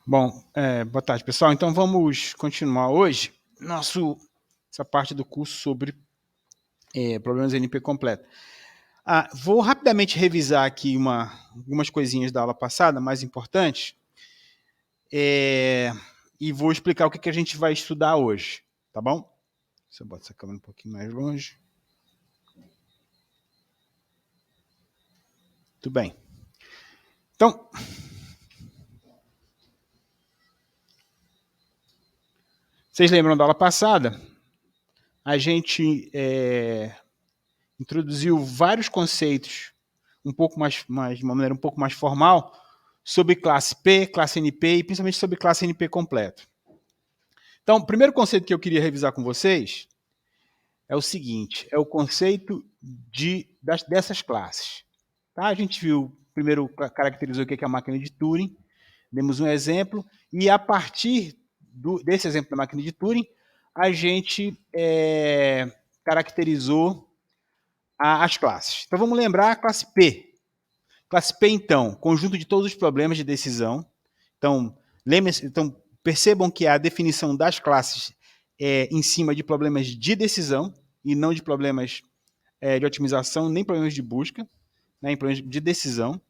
Bom, boa tarde, pessoal. Então vamos continuar hoje essa parte do curso sobre problemas NP completo. Vou rapidamente revisar aqui algumas coisinhas da aula passada, mais importantes, e vou explicar o que a gente vai estudar hoje, tá bom? Deixa eu botar essa câmera um pouquinho mais longe. Tudo bem. Então, vocês lembram da aula passada? A gente introduziu vários conceitos de uma maneira um pouco mais formal sobre classe P, classe NP e principalmente sobre classe NP completo. Então, o primeiro conceito que eu queria revisar com vocês é o seguinte, é o conceito dessas classes. Tá? A gente primeiro caracterizou o que é a máquina de Turing, demos um exemplo, e a partir desse exemplo da máquina de Turing, a gente caracterizou as classes. Então vamos lembrar a classe P. Classe P, então, conjunto de todos os problemas de decisão. Então, percebam que a definição das classes é em cima de problemas de decisão e não de problemas de otimização, nem problemas de busca, né, em problemas de decisão.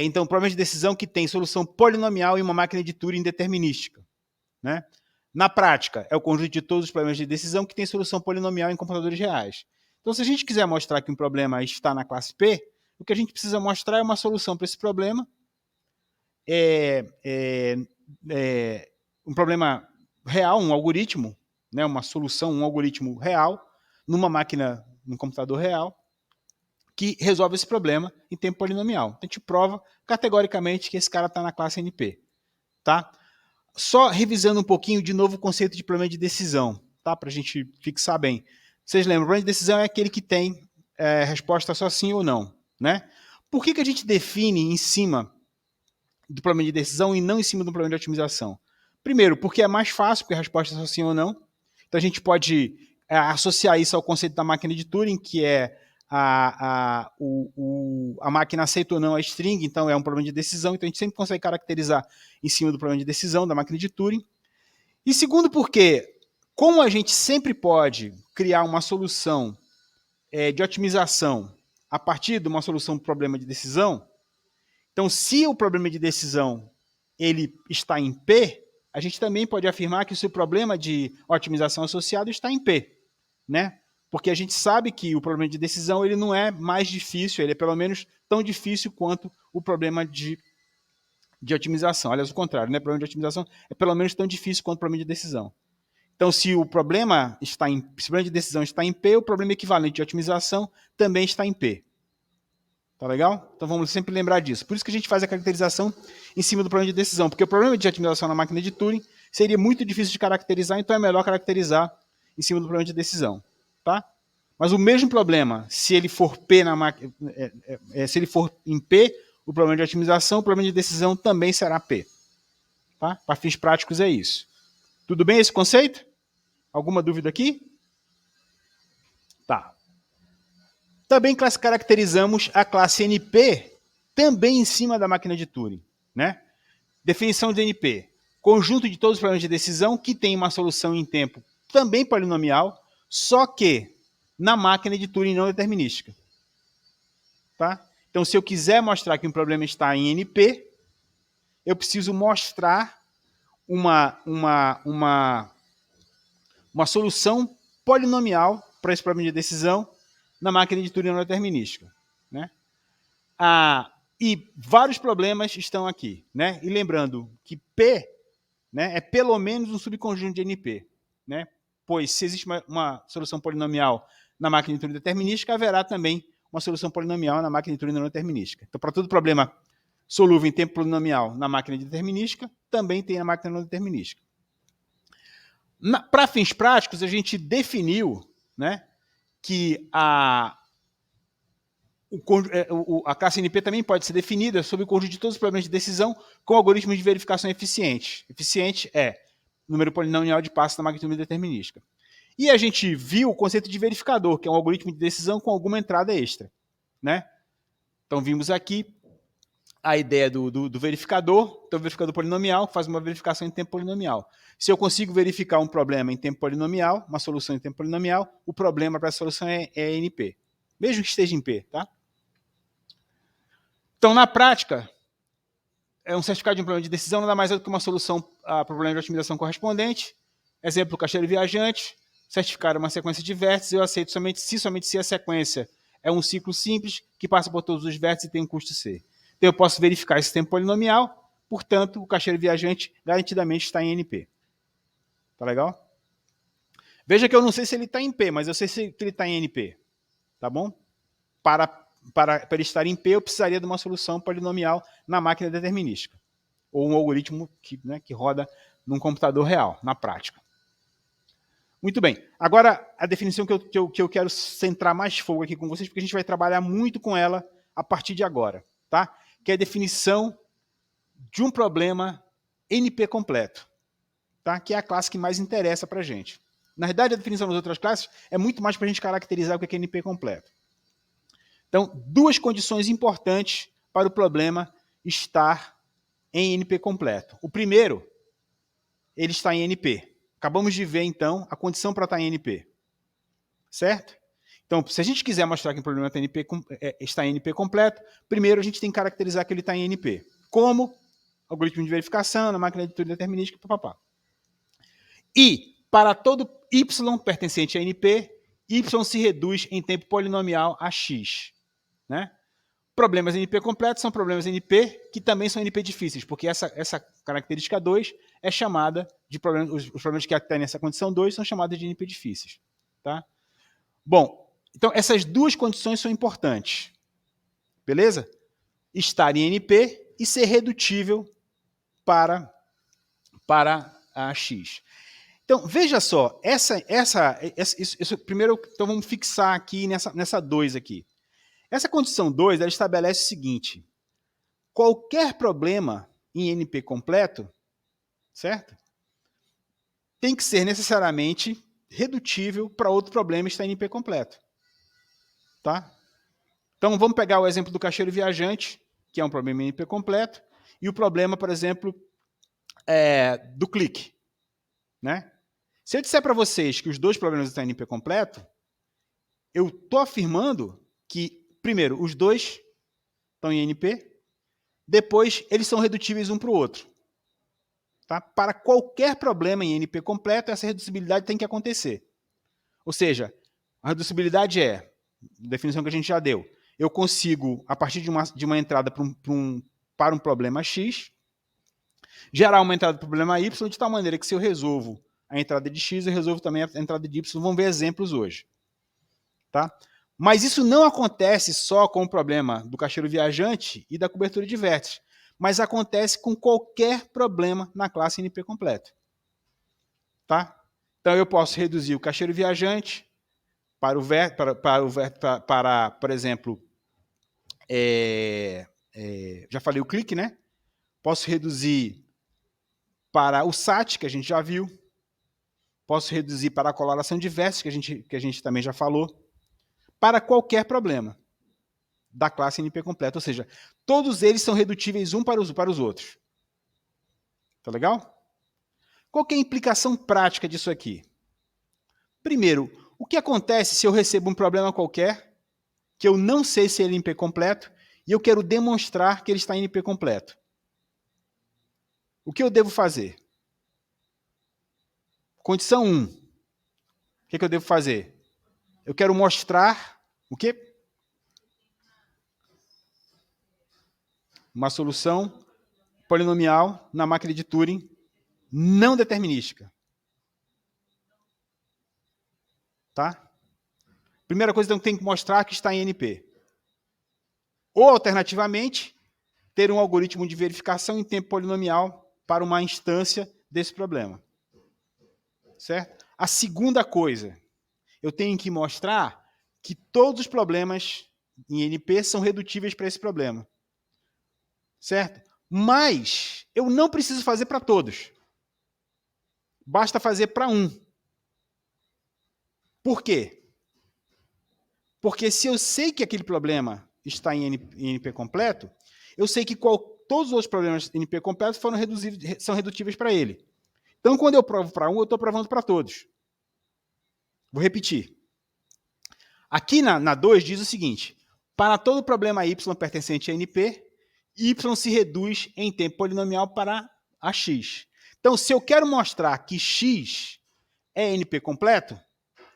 Então, problemas de decisão que tem solução polinomial em uma máquina de Turing determinística. Né? Na prática, é o conjunto de todos os problemas de decisão que tem solução polinomial em computadores reais. Então, se a gente quiser mostrar que um problema está na classe P, o que a gente precisa mostrar é uma solução para esse problema, um problema real, um algoritmo, né, uma solução, um algoritmo real, numa máquina, num computador real, que resolve esse problema em tempo polinomial. Então, a gente prova categoricamente que esse cara está na classe NP. Tá? Só revisando um pouquinho de novo o conceito de problema de decisão, tá? Para a gente fixar bem. Vocês lembram, o problema de decisão é aquele que tem resposta só sim ou não. Né? Por que a gente define em cima do problema de decisão e não em cima do problema de otimização? Primeiro, porque é mais fácil, porque a resposta é só sim ou não. Então a gente pode associar isso ao conceito da máquina de Turing, que é a máquina aceita ou não a string, então é um problema de decisão, então a gente sempre consegue caracterizar em cima do problema de decisão da máquina de Turing. E segundo, porque como a gente sempre pode criar uma solução de otimização a partir de uma solução do problema de decisão, então se o problema de decisão ele está em P, a gente também pode afirmar que o seu problema de otimização associado está em P, né? Porque a gente sabe que o problema de decisão ele não é mais difícil, ele é pelo menos tão difícil quanto o problema de otimização. Aliás, o contrário, né? O problema de otimização é pelo menos tão difícil quanto o problema de decisão. Então, se o problema de decisão está em P, o problema equivalente de otimização também está em P. Tá legal? Então vamos sempre lembrar disso. Por isso que a gente faz a caracterização em cima do problema de decisão, porque o problema de otimização na máquina de Turing seria muito difícil de caracterizar, então é melhor caracterizar em cima do problema de decisão. Tá? Mas o mesmo problema, se ele for P se ele for em P, o problema de otimização, o problema de decisão também será P. Tá? Para fins práticos é isso. Tudo bem esse conceito? Alguma dúvida aqui? Tá. Também caracterizamos a classe NP também em cima da máquina de Turing. Né? Definição de NP. Conjunto de todos os problemas de decisão que tem uma solução em tempo também polinomial, só que na máquina de Turing não determinística. Tá? Então, se eu quiser mostrar que um problema está em NP, eu preciso mostrar uma solução polinomial para esse problema de decisão na máquina de Turing não determinística. Né? E vários problemas estão aqui. Né? E lembrando que P, né, é pelo menos um subconjunto de NP. Né? Pois se existe uma solução polinomial na máquina de Turing determinística, haverá também uma solução polinomial na máquina de Turing não determinística. Então, para todo problema solúvel em tempo polinomial na máquina de determinística, também tem na máquina não determinística. Para fins práticos, a gente definiu, né, que a classe NP também pode ser definida sob o conjunto de todos os problemas de decisão com algoritmos de verificação eficiente. Eficiente é número polinomial de passos na máquina de Turing determinística. E a gente viu o conceito de verificador, que é um algoritmo de decisão com alguma entrada extra. Né? Então, vimos aqui a ideia do verificador, então o verificador polinomial faz uma verificação em tempo polinomial. Se eu consigo verificar um problema em tempo polinomial, uma solução em tempo polinomial, o problema para a solução é NP, mesmo que esteja em P. Tá? Então, na prática, um certificado de um problema de decisão nada mais é do que uma solução para o problema de otimização correspondente. Exemplo, caixeiro viajante, certificar uma sequência de vértices, eu aceito somente se a sequência é um ciclo simples, que passa por todos os vértices e tem um custo C. Então, eu posso verificar esse tempo polinomial, portanto, o caixeiro viajante garantidamente está em NP. Tá legal? Veja que eu não sei se ele está em P, mas eu sei se ele está em NP. Tá bom? Para ele estar em P, eu precisaria de uma solução polinomial na máquina determinística. Ou um algoritmo que roda num computador real, na prática. Muito bem. Agora, a definição que eu quero centrar mais fogo aqui com vocês, porque a gente vai trabalhar muito com ela a partir de agora. Tá? Que é a definição de um problema NP completo. Tá? Que é a classe que mais interessa para a gente. Na verdade, a definição das outras classes é muito mais para a gente caracterizar o que é NP completo. Então, duas condições importantes para o problema estar em NP completo. O primeiro, ele está em NP. Acabamos de ver, então, a condição para estar em NP. Certo? Então, se a gente quiser mostrar que o problema está em NP completo, primeiro a gente tem que caracterizar que ele está em NP. Como? Algoritmo de verificação, na máquina de leitura determinística, papapá. E, para todo y pertencente a NP, y se reduz em tempo polinomial a x. Né? Problemas NP completos são problemas NP que também são NP difíceis, porque essa característica 2 é chamada de problemas, os problemas que têm nessa condição 2 são chamados de NP difíceis. Tá? Bom, então essas duas condições são importantes. Beleza? Estar em NP e ser redutível para a x. Então, veja só, isso primeiro, então vamos fixar aqui nessa 2 aqui. Essa condição 2, ela estabelece o seguinte: qualquer problema em NP completo, certo? Tem que ser necessariamente redutível para outro problema estar em NP completo. Tá? Então, vamos pegar o exemplo do caixeiro viajante, que é um problema em NP completo, e o problema, por exemplo, do clique. Né? Se eu disser para vocês que os dois problemas estão em NP completo, eu estou afirmando que, primeiro, os dois estão em NP, depois eles são redutíveis um para o outro. Tá? Para qualquer problema em NP completo, essa reduzibilidade tem que acontecer. Ou seja, a reduzibilidade é, a definição que a gente já deu, eu consigo, a partir de uma entrada para um problema X, gerar uma entrada para o problema Y, de tal maneira que se eu resolvo a entrada de X, eu resolvo também a entrada de Y. Vamos ver exemplos hoje. Tá? Mas isso não acontece só com o problema do caixeiro viajante e da cobertura de vértices, mas acontece com qualquer problema na classe NP completo. Tá? Então, eu posso reduzir o caixeiro viajante para por exemplo, já falei o clique, né? Posso reduzir para o SAT, que a gente já viu. Posso reduzir para a coloração de vértices, que a gente também já falou. Para qualquer problema da classe NP completa. Ou seja, todos eles são redutíveis um para os outros. Tá legal? Qual que é a implicação prática disso aqui? Primeiro, o que acontece se eu recebo um problema qualquer, que eu não sei se ele é NP completo, e eu quero demonstrar que ele está em NP completo? O que eu devo fazer? Condição 1. O que eu devo fazer? Eu quero mostrar o quê? Uma solução polinomial na máquina de Turing não determinística. Tá? Primeira coisa, então, tem que mostrar que está em NP. Ou, alternativamente, ter um algoritmo de verificação em tempo polinomial para uma instância desse problema. Certo? A segunda coisa, eu tenho que mostrar que todos os problemas em NP são redutíveis para esse problema. Certo? Mas eu não preciso fazer para todos. Basta fazer para um. Por quê? Porque se eu sei que aquele problema está em NP completo, eu sei que todos os outros problemas NP completos são redutíveis para ele. Então, quando eu provo para um, eu estou provando para todos. Vou repetir. Aqui na 2 diz o seguinte: para todo problema y pertencente a NP, y se reduz em tempo polinomial para a x. Então, se eu quero mostrar que x é NP completo,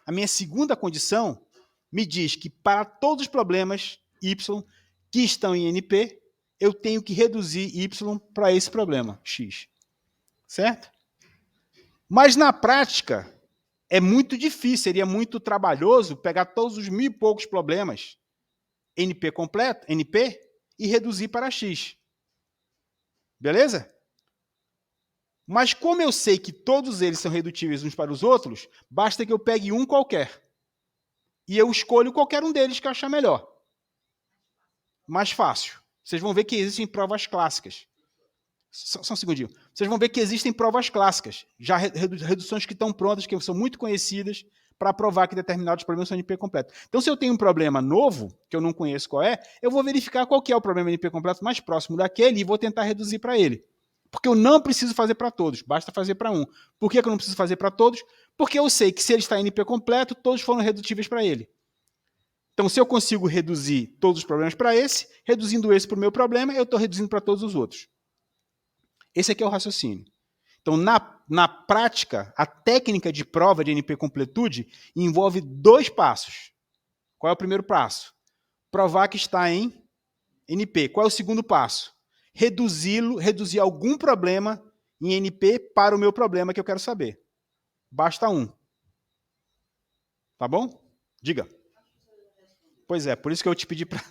a minha segunda condição me diz que para todos os problemas y que estão em NP, eu tenho que reduzir y para esse problema, x. Certo? Mas na prática, é muito difícil, seria muito trabalhoso pegar todos os 1000 e poucos problemas NP completo, NP, e reduzir para x. Beleza? Mas como eu sei que todos eles são redutíveis uns para os outros, basta que eu pegue um qualquer. E eu escolho qualquer um deles que eu achar melhor. Mais fácil. Vocês vão ver que existem provas clássicas. Só um segundinho. Vocês vão ver que existem provas clássicas, já reduções que estão prontas, que são muito conhecidas, para provar que determinados problemas são NP completo. Então, se eu tenho um problema novo, que eu não conheço qual é, eu vou verificar qual que é o problema NP completo mais próximo daquele e vou tentar reduzir para ele. Porque eu não preciso fazer para todos, basta fazer para um. Por que eu não preciso fazer para todos? Porque eu sei que se ele está em NP completo, todos foram redutíveis para ele. Então, se eu consigo reduzir todos os problemas para esse, reduzindo esse para o meu problema, eu estou reduzindo para todos os outros. Esse aqui é o raciocínio. Então, na prática, a técnica de prova de NP completude envolve 2 passos. Qual é o primeiro passo? Provar que está em NP. Qual é o segundo passo? Reduzir algum problema em NP para o meu problema que eu quero saber. Basta um. Tá bom? Diga. Pois é, por isso que eu te pedi para...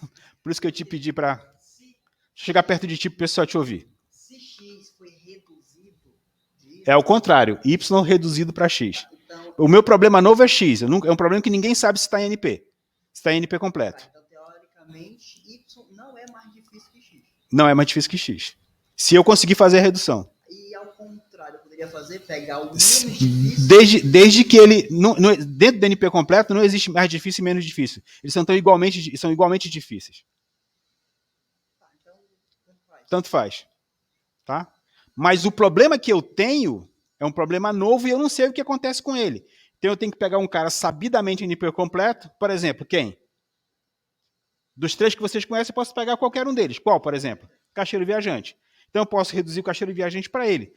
Deixa eu chegar perto de ti para o pessoal te ouvir. Se x foi reduzido... É o contrário, y reduzido para x. Então, o meu problema novo é x. É um problema que ninguém sabe se está em NP. Se está em NP completo. Então, teoricamente, y não é mais difícil que x. Não é mais difícil que x. Se eu conseguir fazer a redução. E ao contrário, eu poderia pegar o menos difícil... Desde que ele... dentro do NP completo não existe mais difícil e menos difícil. Eles são igualmente difíceis. Tá, então, tanto faz. Tá? Mas o problema que eu tenho é um problema novo e eu não sei o que acontece com ele. Então eu tenho que pegar um cara sabidamente NP completo, por exemplo, quem? Dos 3 que vocês conhecem, eu posso pegar qualquer um deles. Qual, por exemplo? Caixeiro viajante. Então eu posso reduzir o caixeiro viajante para ele.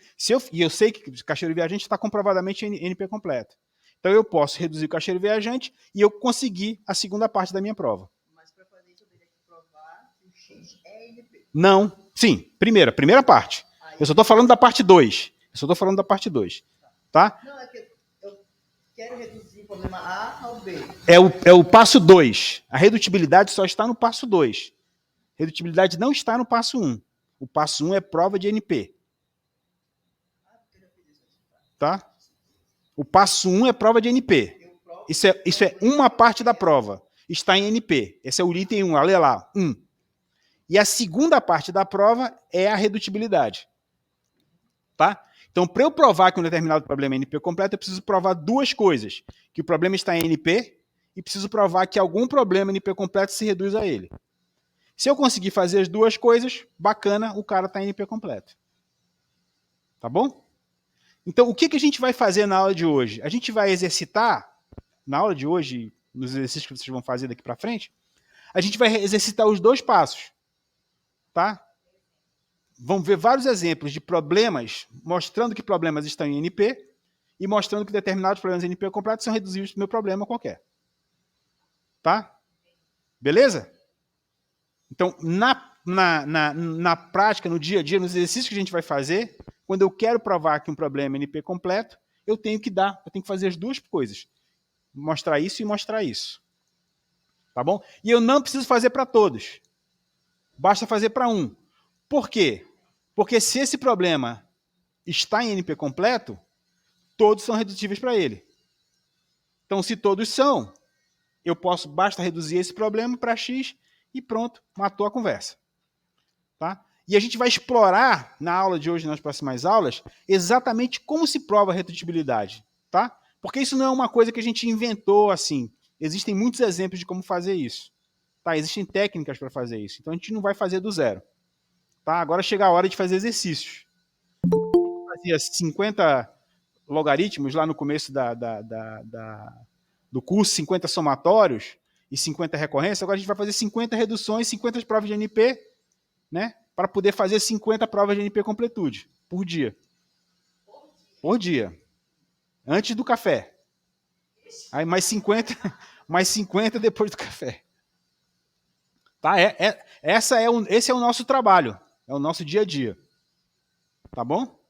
E eu sei que o caixeiro viajante está comprovadamente NP completo. Então eu posso reduzir o caixeiro viajante e eu conseguir a segunda parte da minha prova. Mas para fazer isso eu teria que provar que o x é NP. Não. Sim, primeira parte. Eu só estou falando da parte 2. Tá? Não, é que eu quero reduzir o problema A ao B. É o passo 2. A redutibilidade só está no passo 2. Redutibilidade não está no passo 1. O passo 1 é prova de NP. Tá? O passo 1 é prova de NP. Isso é uma parte da prova. Está em NP. Esse é o item 1, olha lá, 1. E a segunda parte da prova é a redutibilidade. Tá? Então, para eu provar que um determinado problema é NP completo, eu preciso provar 2 coisas. Que o problema está em NP e preciso provar que algum problema NP completo se reduz a ele. Se eu conseguir fazer as 2 coisas, bacana, o cara está em NP completo. Tá bom? Então, o que a gente vai fazer na aula de hoje? A gente vai exercitar, na aula de hoje, nos exercícios que vocês vão fazer daqui para frente, a gente vai exercitar os 2 passos. Tá? Vamos ver vários exemplos de problemas, mostrando que problemas estão em NP e mostrando que determinados problemas em NP completo são reduzidos do meu problema qualquer. Tá? Beleza? Então, na prática, no dia a dia, nos exercícios que a gente vai fazer, quando eu quero provar que um problema é NP completo, eu tenho que fazer as 2 coisas. Mostrar isso e mostrar isso. Tá bom? E eu não preciso fazer para todos. Basta fazer para um. Por quê? Porque se esse problema está em NP completo, todos são redutíveis para ele. Então, se todos são, basta reduzir esse problema para x e pronto, matou a conversa. Tá? E a gente vai explorar na aula de hoje, nas próximas aulas, exatamente como se prova a redutibilidade. Tá? Porque isso não é uma coisa que a gente inventou assim. Existem muitos exemplos de como fazer isso. Tá? Existem técnicas para fazer isso. Então, a gente não vai fazer do zero. Tá? Agora chega a hora de fazer exercícios. Eu fazia 50 logaritmos lá no começo do curso, 50 somatórios e 50 recorrências. Agora a gente vai fazer 50 reduções, 50 provas de NP, né? Para poder fazer 50 provas de NP completude por dia. Por dia. Antes do café. Aí mais 50, mais 50 depois do café. Tá? Esse é o nosso trabalho. É o nosso dia a dia. Tá bom?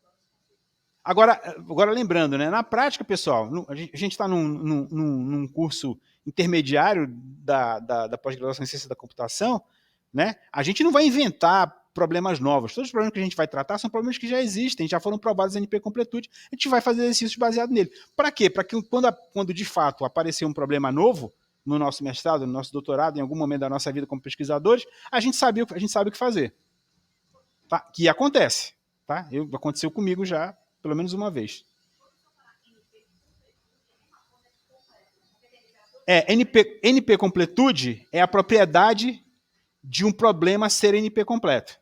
Agora lembrando, né? Na prática, pessoal, a gente está num curso intermediário da pós-graduação em ciência da computação, né? A gente não vai inventar problemas novos. Todos os problemas que a gente vai tratar são problemas que já existem, já foram provados em NP Completude. A gente vai fazer exercícios baseados nele. Para quê? Para que quando de fato aparecer um problema novo no nosso mestrado, no nosso doutorado, em algum momento da nossa vida como pesquisadores, a gente sabe o que fazer. Tá? Que acontece. Tá? Aconteceu comigo já pelo menos uma vez. NP completude é a propriedade de um problema ser NP completo.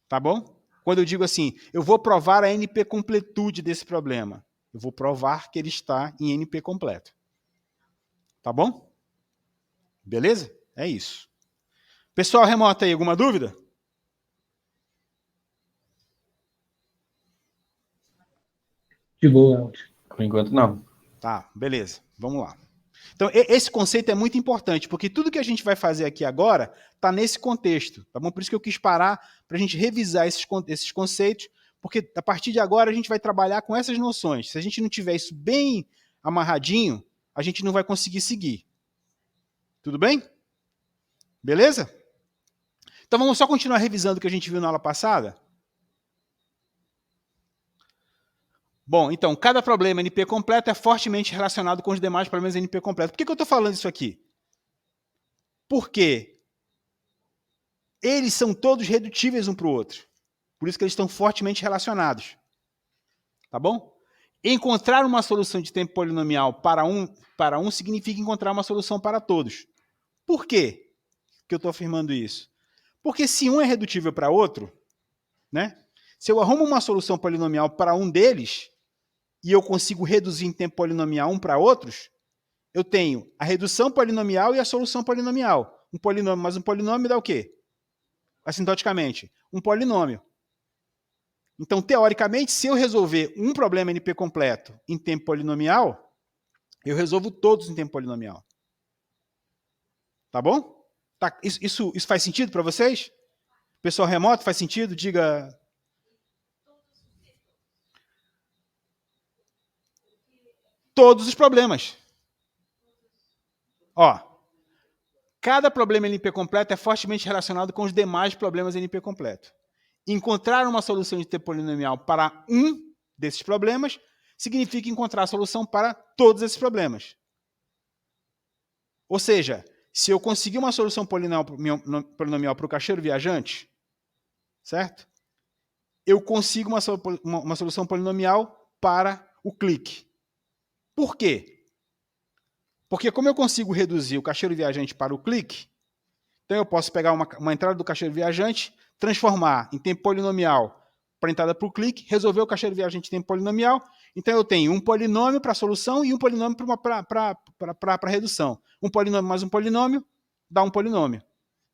Tá bom? Quando eu digo assim, eu vou provar a NP completude desse problema, eu vou provar que ele está em NP completo. Tá bom? Beleza? É isso. Pessoal remoto aí, alguma dúvida? De boa, Elton. Por enquanto, não. Tá, beleza. Vamos lá. Então, esse conceito é muito importante, porque tudo que a gente vai fazer aqui agora está nesse contexto, tá bom? Por isso que eu quis parar para a gente revisar esses conceitos, porque a partir de agora a gente vai trabalhar com essas noções. Se a gente não tiver isso bem amarradinho, a gente não vai conseguir seguir. Tudo bem? Beleza? Então vamos só continuar revisando o que a gente viu na aula passada? Bom, então, cada problema NP completo é fortemente relacionado com os demais problemas NP completo. Por que eu estou falando isso aqui? Porque eles são todos redutíveis um para o outro. Por isso que eles estão fortemente relacionados. Tá bom? Encontrar uma solução de tempo polinomial para um significa encontrar uma solução para todos. Por quê que eu estou afirmando isso? Porque se um é redutível para outro, né? Se eu arrumo uma solução polinomial para um deles, e eu consigo reduzir em tempo polinomial um para outros, eu tenho a redução polinomial e a solução polinomial. Um polinômio mais um polinômio dá o quê? Assintoticamente, um polinômio. Então, teoricamente, se eu resolver um problema NP completo em tempo polinomial, eu resolvo todos em tempo polinomial. Tá bom? Tá, isso faz sentido para vocês? Pessoal remoto, faz sentido? Diga... Todos os problemas. Ó, cada problema NP completo é fortemente relacionado com os demais problemas NP completo. Encontrar uma solução de tempo polinomial para um desses problemas significa encontrar a solução para todos esses problemas. Ou seja, se eu conseguir uma solução polinomial para o caixeiro viajante, certo? Eu consigo uma solução polinomial para o clique. Por quê? Porque como eu consigo reduzir o caixeiro viajante para o clique, então eu posso pegar uma entrada do caixeiro viajante, transformar em tempo polinomial para a entrada para o clique, resolver o caixeiro viajante em tempo polinomial. Então eu tenho um polinômio para a solução e um polinômio para a redução. Um polinômio mais um polinômio dá um polinômio.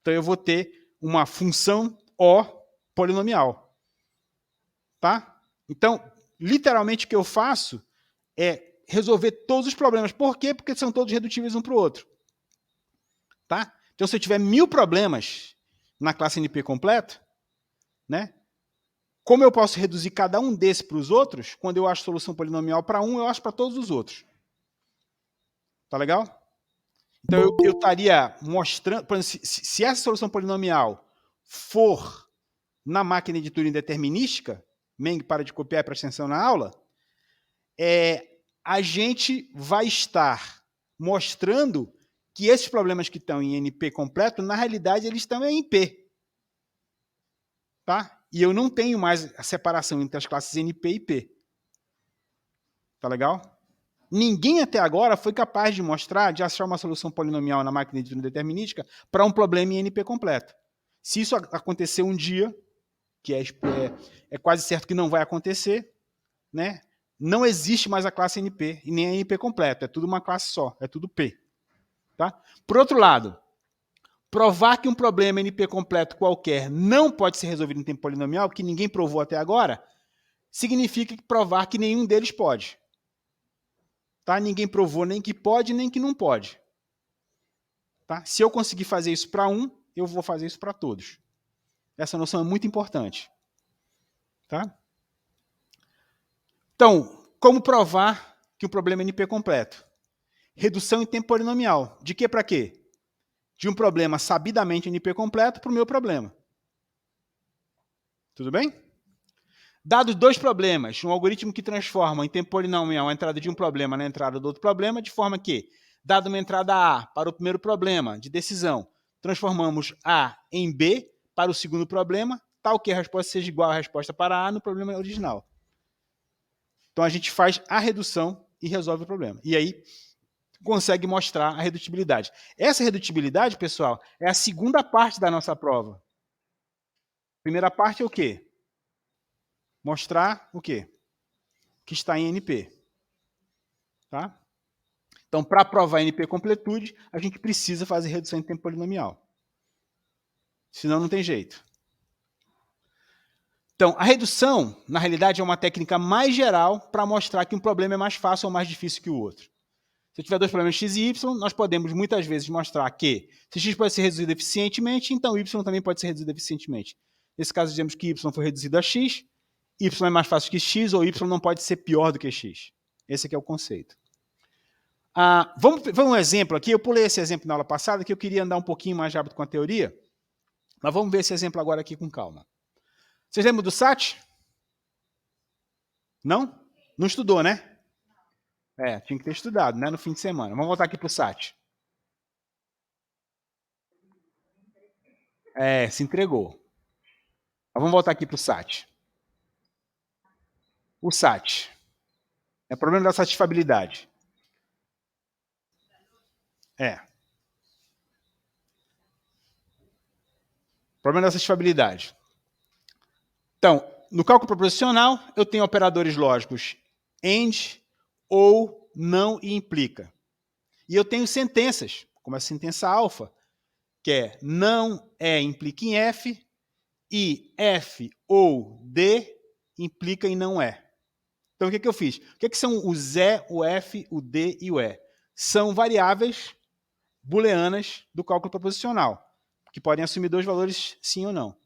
Então eu vou ter uma função O polinomial. Tá? Então, literalmente o que eu faço é resolver todos os problemas. Por quê? Porque são todos redutíveis um para o outro. Tá? Então, se eu tiver 1000 problemas na classe NP completo, né? Como eu posso reduzir cada um desses para os outros? Quando eu acho solução polinomial para um, eu acho para todos os outros. Tá legal? Então, eu estaria mostrando... Por exemplo, se essa solução polinomial for na máquina de Turing determinística, Meng para de copiar e presta atenção na aula, a gente vai estar mostrando que esses problemas que estão em NP completo, na realidade, eles estão em P. Tá? E eu não tenho mais a separação entre as classes NP e P. Tá legal? Ninguém até agora foi capaz de achar uma solução polinomial na máquina de Turing determinística para um problema em NP completo. Se isso acontecer um dia, que é quase certo que não vai acontecer, né? Não existe mais a classe NP e nem a NP completo, é tudo uma classe só, é tudo P. Tá? Por outro lado, provar que um problema NP completo qualquer não pode ser resolvido em tempo polinomial, que ninguém provou até agora, significa provar que nenhum deles pode. Tá? Ninguém provou nem que pode, nem que não pode. Tá? Se eu conseguir fazer isso para um, eu vou fazer isso para todos. Essa noção é muito importante. Tá? Então, como provar que um problema é NP completo? Redução em tempo polinomial. De quê para quê? De um problema sabidamente NP completo para o meu problema. Tudo bem? Dados dois problemas, um algoritmo que transforma em tempo polinomial a entrada de um problema na entrada do outro problema, de forma que, dado uma entrada A para o primeiro problema de decisão, transformamos A em B para o segundo problema, tal que a resposta seja igual à resposta para A no problema original. Então, a gente faz a redução e resolve o problema. E aí, consegue mostrar a redutibilidade. Essa redutibilidade, pessoal, é a segunda parte da nossa prova. A primeira parte é o quê? Mostrar o quê? Que está em NP. Tá? Então, para provar NP completude, a gente precisa fazer redução em tempo polinomial. Senão, não tem jeito. Então, a redução, na realidade, é uma técnica mais geral para mostrar que um problema é mais fácil ou mais difícil que o outro. Se eu tiver dois problemas x e y, nós podemos muitas vezes mostrar que se x pode ser reduzido eficientemente, então y também pode ser reduzido eficientemente. Nesse caso, dizemos que y foi reduzido a x, y é mais fácil que x, ou y não pode ser pior do que x. Esse aqui é o conceito. Vamos um exemplo aqui. Eu pulei esse exemplo na aula passada, que eu queria andar um pouquinho mais rápido com a teoria, mas vamos ver esse exemplo agora aqui com calma. Vocês lembram do SAT? Não? Não estudou, né? Tinha que ter estudado, né, no fim de semana. Vamos voltar aqui para o SAT. Se entregou. Mas vamos voltar aqui para o SAT. O SAT. É problema da satisfabilidade. Problema da satisfabilidade. Então, no cálculo proposicional, eu tenho operadores lógicos AND, ou, não e implica. E eu tenho sentenças, como a sentença alfa, que é não implica em F, e F ou D implica em não é. Então, o que eu fiz? O que são o Z, o F, o D e o E? São variáveis booleanas do cálculo proposicional, que podem assumir dois valores sim ou não,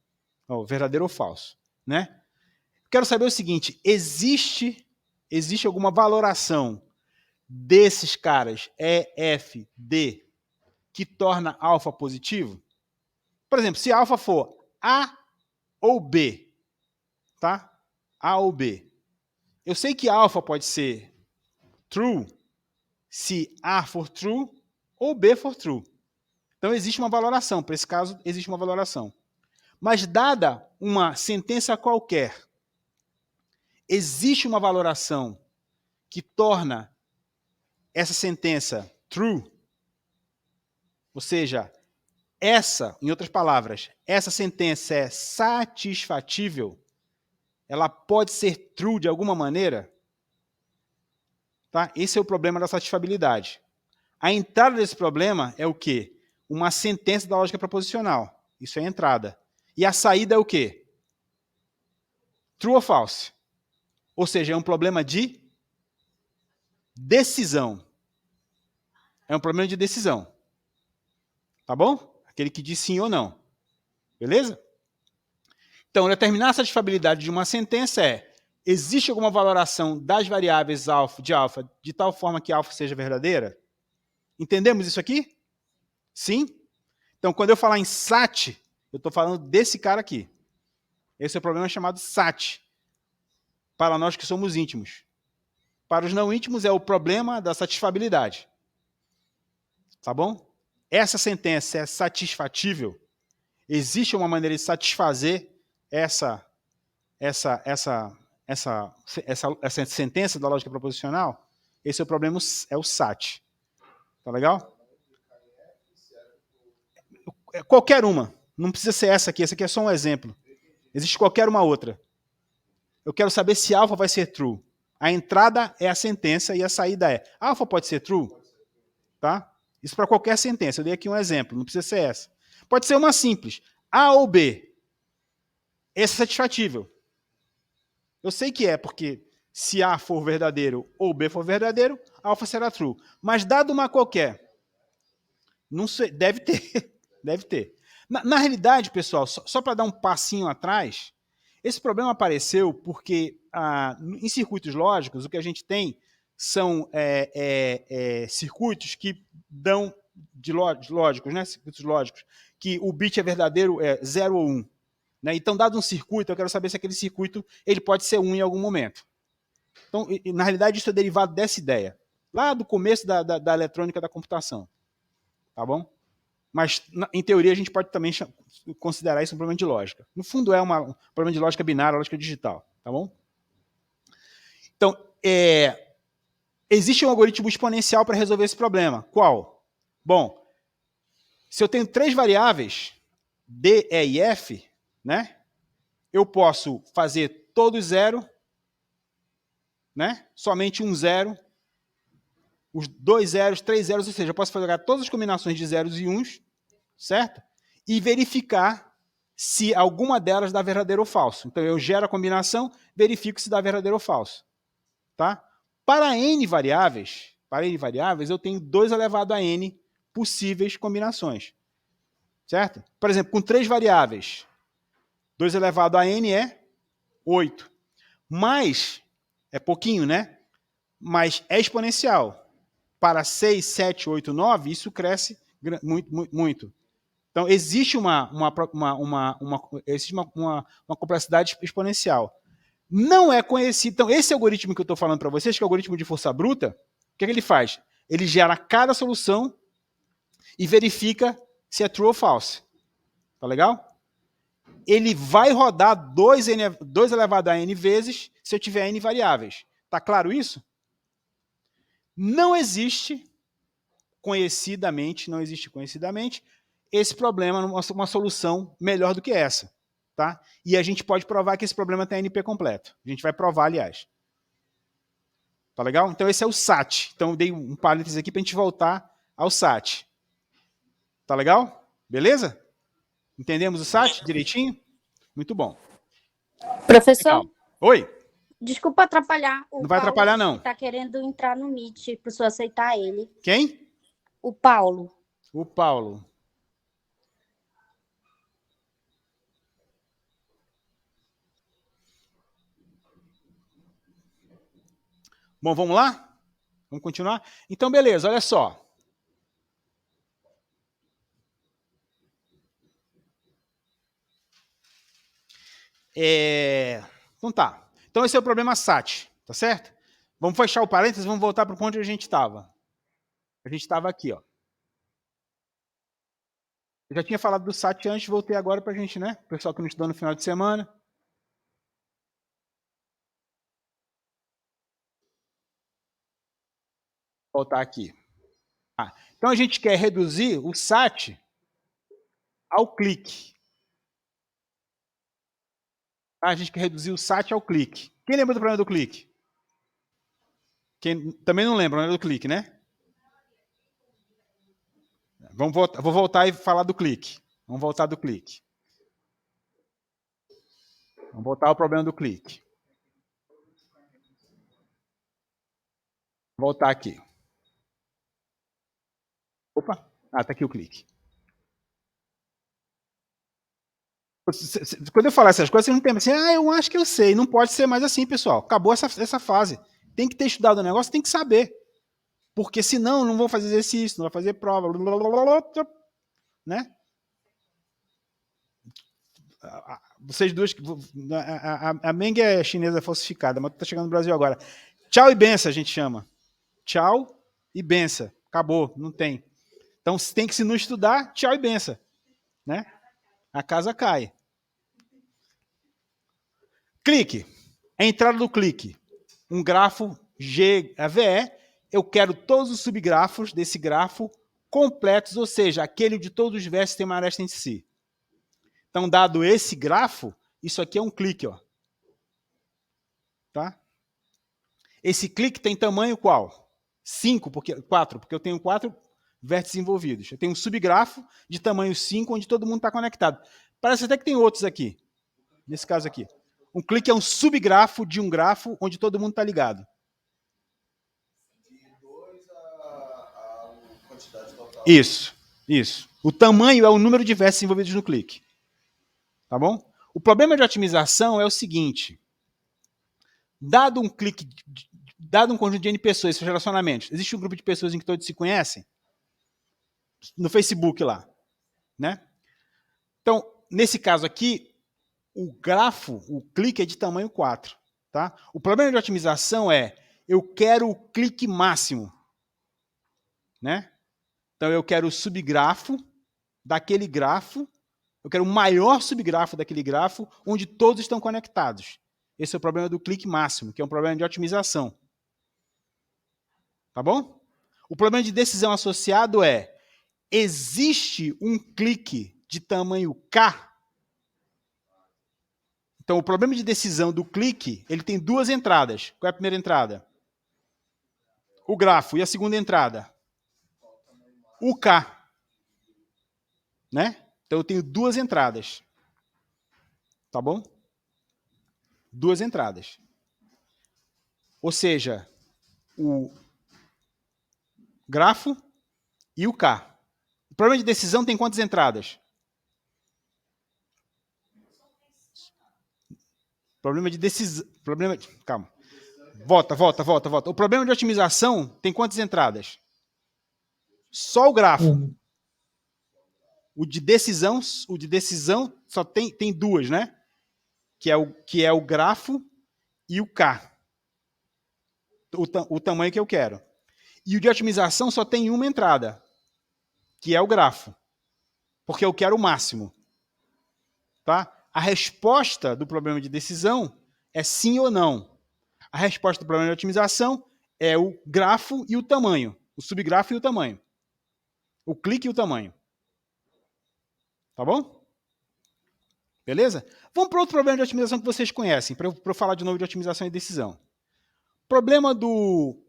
ou verdadeiro ou falso. Né? Quero saber o seguinte, existe alguma valoração desses caras, E, F, D, que torna alfa positivo? Por exemplo, se alfa for A ou B, tá? A ou B. Eu sei que alfa pode ser true se A for true ou B for true. Então, existe uma valoração. Para esse caso, existe uma valoração. Mas, dada uma sentença qualquer, existe uma valoração que torna essa sentença true? Ou seja, em outras palavras, essa sentença é satisfatível? Ela pode ser true de alguma maneira? Tá? Esse é o problema da satisfabilidade. A entrada desse problema é o quê? Uma sentença da lógica proposicional. Isso é a entrada. E a saída é o quê? True ou false? Ou seja, é um problema de decisão. É um problema de decisão. Tá bom? Aquele que diz sim ou não. Beleza? Então, determinar a satisfabilidade de uma sentença é: existe alguma valoração das variáveis de alfa de tal forma que alfa seja verdadeira? Entendemos isso aqui? Sim? Então, quando eu falar em SAT, eu estou falando desse cara aqui. Esse é o problema chamado SAT. Para nós que somos íntimos. Para os não íntimos é o problema da satisfabilidade. Tá bom? Essa sentença é satisfatível? Existe uma maneira de satisfazer essa sentença da lógica proposicional? Esse é o problema, é o SAT. Tá legal? Qualquer uma. Não precisa ser essa aqui é só um exemplo. Existe qualquer uma outra. Eu quero saber se alfa vai ser true. A entrada é a sentença e a saída é. Alfa pode ser true? Tá? Isso para qualquer sentença. Eu dei aqui um exemplo, não precisa ser essa. Pode ser uma simples. A ou B. Esse é satisfatível. Eu sei que é, porque se A for verdadeiro ou B for verdadeiro, alfa será true. Mas dado uma qualquer, não sei, deve ter. Deve ter. Na realidade, pessoal, só para dar um passinho atrás, esse problema apareceu porque em circuitos lógicos o que a gente tem são circuitos que dão de lógicos, né? Circuitos lógicos, que o bit é verdadeiro, é 0 ou 1. Né? Então, dado um circuito, eu quero saber se aquele circuito ele pode ser 1 em algum momento. Então, na realidade, isso é derivado dessa ideia, lá do começo da eletrônica da computação. Tá bom? Mas, em teoria, a gente pode também considerar isso um problema de lógica. No fundo, é um problema de lógica binária, lógica digital. Tá bom? Então, existe um algoritmo exponencial para resolver esse problema. Qual? Bom, se eu tenho 3 variáveis, D, E e F, né? Eu posso fazer todos 0, né? Somente um 0, os 2 zeros, 3 zeros, ou seja, eu posso fazer todas as combinações de zeros e uns, certo? E verificar se alguma delas dá verdadeiro ou falso. Então, eu gero a combinação, verifico se dá verdadeiro ou falso. Tá? Para N variáveis, eu tenho 2 elevado a N possíveis combinações. Certo? Por exemplo, com 3 variáveis, 2 elevado a N é 8. Mas, é pouquinho, né? Mas é exponencial. Para 6, 7, 8, 9, isso cresce muito, muito, muito. Então, existe uma complexidade exponencial. Não é conhecido. Então, esse algoritmo que eu estou falando para vocês, que é o algoritmo de força bruta, o que ele faz? Ele gera cada solução e verifica se é true ou false. Tá legal? Ele vai rodar 2 elevado a n vezes se eu tiver n variáveis. Tá claro isso? Não existe conhecidamente, esse problema, uma solução melhor do que essa. Tá? E a gente pode provar que esse problema tem NP completo. A gente vai provar, aliás. Tá legal? Então esse é o SAT. Então eu dei um parênteses aqui para a gente voltar ao SAT. Tá legal? Beleza? Entendemos o SAT direitinho? Muito bom. Professor? Legal. Oi? Desculpa atrapalhar. Não vai atrapalhar, não. Está querendo entrar no Meet, para o senhor aceitar ele. Quem? O Paulo. O Paulo. Bom, vamos lá? Vamos continuar? Então, beleza, olha só. Então tá. Então esse é o problema SAT, tá certo? Vamos fechar o parênteses, vamos voltar para o ponto onde a gente estava. A gente estava aqui, ó. Eu já tinha falado do SAT antes, voltei agora para a gente, né? O pessoal que não estudou no final de semana. Vou voltar aqui. Então a gente quer reduzir o SAT ao clique. A gente quer reduzir o SAT ao clique. Quem lembra do problema do clique? Quem também não lembra, do clique, né? Vou voltar e falar do clique. Vamos voltar do clique. Vamos voltar ao problema do clique. Vou voltar aqui. Opa, tá aqui o clique. Quando eu falar essas coisas, vocês não tem assim, eu acho que eu sei. Não pode ser mais assim, pessoal. Acabou essa fase. Tem que ter estudado o negócio, tem que saber. Porque senão não vou fazer exercício, não vou fazer prova, né? Vocês duas, a Meng é chinesa falsificada, mas tá chegando no Brasil agora. Tchau e benção a gente chama. Tchau e benção. Acabou, não tem. Então tem que se não estudar, tchau e benção, né? A casa cai. Clique. A entrada do clique. Um grafo GVE. Eu quero todos os subgrafos desse grafo completos, ou seja, aquele de todos os versos tem uma aresta entre si. Então, dado esse grafo, isso aqui é um clique, ó. Tá? Esse clique tem tamanho qual? 4, porque eu tenho 4 vértices envolvidos. Eu tenho um subgrafo de tamanho 5, onde todo mundo está conectado. Parece até que tem outros aqui. Nesse caso aqui. Um clique é um subgrafo de um grafo onde todo mundo está ligado. De 2 a quantidade total. Isso. O tamanho é o número de vértices envolvidos no clique. Tá bom? O problema de otimização é o seguinte. Dado um clique, dado um conjunto de N pessoas, esses relacionamentos, existe um grupo de pessoas em que todos se conhecem? No Facebook lá. Né? Então, nesse caso aqui, o grafo, o clique é de tamanho 4. Tá? O problema de otimização é, eu quero o clique máximo. Né? Então, eu quero o subgrafo daquele grafo, eu quero o maior subgrafo daquele grafo, onde todos estão conectados. Esse é o problema do clique máximo, que é um problema de otimização. Tá bom? O problema de decisão associado é, existe um clique de tamanho K? Então, o problema de decisão do clique, ele tem 2 entradas. Qual é a primeira entrada? O grafo. E a segunda entrada? O K. Né? Então, eu tenho 2 entradas. Tá bom? 2 entradas. Ou seja, o grafo e o K. O problema de decisão tem quantas entradas? Problema de decisão... Calma. Volta. O problema de otimização tem quantas entradas? Só o grafo. O de decisão só tem 2, né? Que é o grafo e o K. O tamanho que eu quero. E o de otimização só tem uma entrada, que é o grafo. Porque eu quero o máximo. Tá? A resposta do problema de decisão é sim ou não. A resposta do problema de otimização é o grafo e o tamanho. O subgrafo e o tamanho. O clique e o tamanho. Tá bom? Beleza? Vamos para outro problema de otimização que vocês conhecem, para eu falar de novo de otimização e decisão. Problema do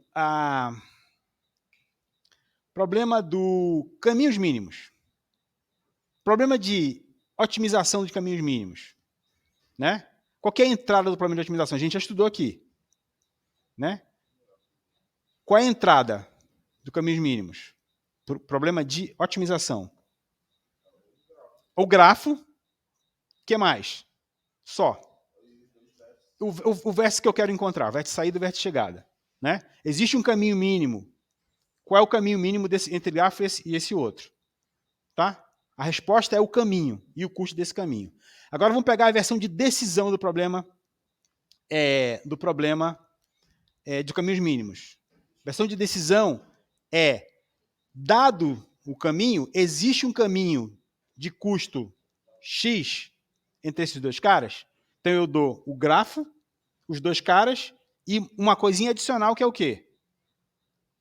caminhos mínimos. Problema de otimização de caminhos mínimos. Né? Qual é a entrada do problema de otimização? A gente já estudou aqui. Né? Qual é a entrada do caminhos mínimos? Problema de otimização. O grafo. O que mais? Só. O vértice que eu quero encontrar, vértice saída e vértice chegada. Né? Existe um caminho mínimo. Qual é o caminho mínimo entre grafo e esse outro? Tá? A resposta é o caminho e o custo desse caminho. Agora vamos pegar a versão de decisão do problema de caminhos mínimos. A versão de decisão é, dado o caminho, existe um caminho de custo X entre esses 2 caras. Então eu dou o grafo, os 2 caras e uma coisinha adicional que é o quê?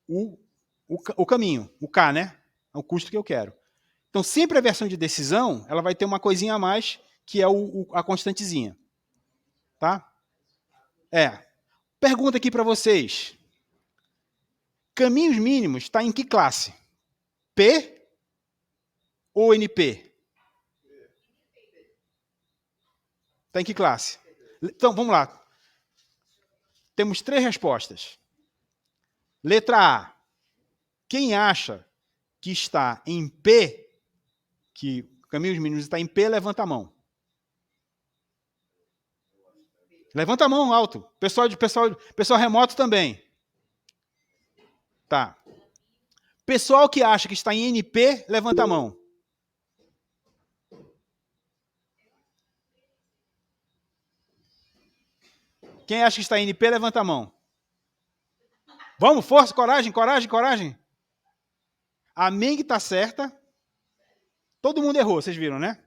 O caminho, o K, né? É o custo que eu quero. Então, sempre a versão de decisão, ela vai ter uma coisinha a mais, que é a constantezinha. Tá? Pergunta aqui para vocês. Caminhos mínimos está em que classe? P ou NP? Está em que classe? Então, vamos lá. Temos 3 respostas. Letra A. Quem acha que está em P, que caminhos mínimos está em P, levanta a mão. Levanta a mão alto. Pessoal remoto também. Tá. Pessoal que acha que está em NP, levanta a mão. Quem acha que está em NP, levanta a mão. Vamos, força, coragem. A Meng está certa. Todo mundo errou, vocês viram, né?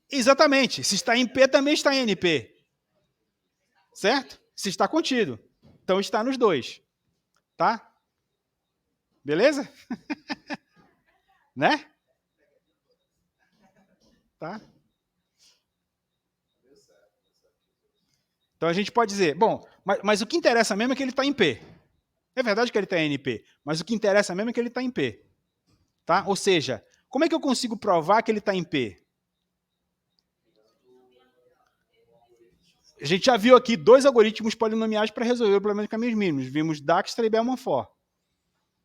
Exatamente. Se está em P, também está em NP. Certo? Se está contido. Então está nos 2. Tá? Beleza? Né? Tá? Então a gente pode dizer, bom, mas o que interessa mesmo é que ele está em P. É verdade que ele está em NP, mas o que interessa mesmo é que ele está em P. Tá? Ou seja, como é que eu consigo provar que ele está em P? A gente já viu aqui 2 algoritmos polinomiais para resolver o problema de caminhos mínimos. Vimos Dijkstra e Bellman-Ford.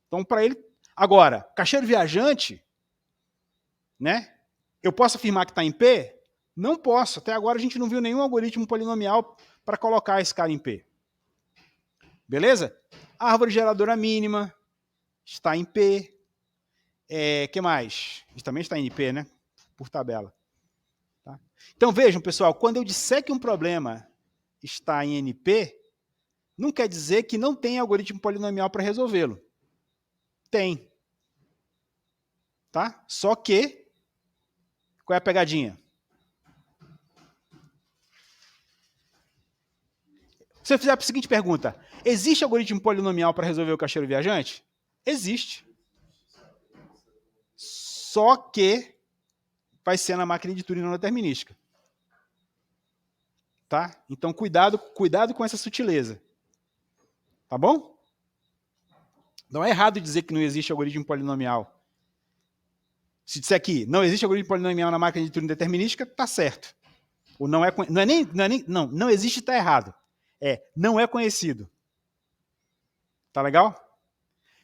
Então, para ele... Agora, caixeiro viajante, né? Eu posso afirmar que está em P? Não posso. Até agora a gente não viu nenhum algoritmo polinomial para colocar esse cara em P. Beleza? A árvore geradora mínima está em P. Que mais? Isso também está em NP, né? Por tabela. Tá? Então, vejam, pessoal, quando eu disser que um problema está em NP, não quer dizer que não tem algoritmo polinomial para resolvê-lo. Tem. Tá? Só que, qual é a pegadinha? Se eu fizer a seguinte pergunta, existe algoritmo polinomial para resolver o caixeiro viajante? Existe. Só que vai ser na máquina de Turing não determinística. Tá? Então, cuidado com essa sutileza. Tá bom? Não é errado dizer que não existe algoritmo polinomial. Se disser aqui, não existe algoritmo polinomial na máquina de Turing determinística, tá certo. Ou não existe, tá errado. Não é conhecido. Tá legal?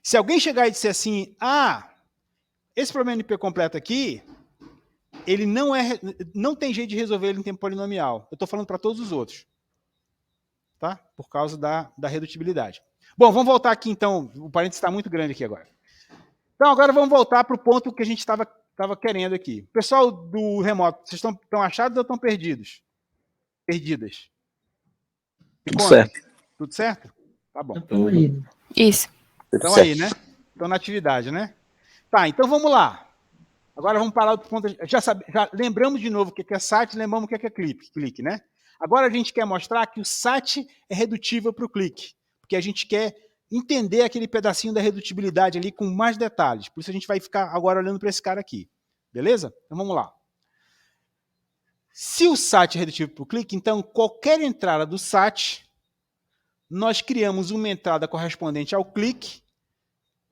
Se alguém chegar e disser assim, esse problema NP completo aqui, ele não tem jeito de resolver ele em tempo polinomial. Eu estou falando para todos os outros. Tá? Por causa da redutibilidade. Bom, vamos voltar aqui então. O parênteses está muito grande aqui agora. Então, agora vamos voltar para o ponto que a gente estava querendo aqui. Pessoal do remoto, vocês estão achados ou estão perdidos? Perdidas. Tudo certo. Tudo certo? Tá bom. Estão aí. Isso. Estão aí, né? Estão na atividade, né? Tá, então vamos lá. Agora vamos parar do ponto... Já lembramos de novo o que é SAT, lembramos o que é clique, né? Agora a gente quer mostrar que o SAT é redutível para o clique, porque a gente quer entender aquele pedacinho da redutibilidade ali com mais detalhes. Por isso a gente vai ficar agora olhando para esse cara aqui. Beleza? Então vamos lá. Se o SAT é redutível para o clique, então qualquer entrada do SAT, nós criamos uma entrada correspondente ao clique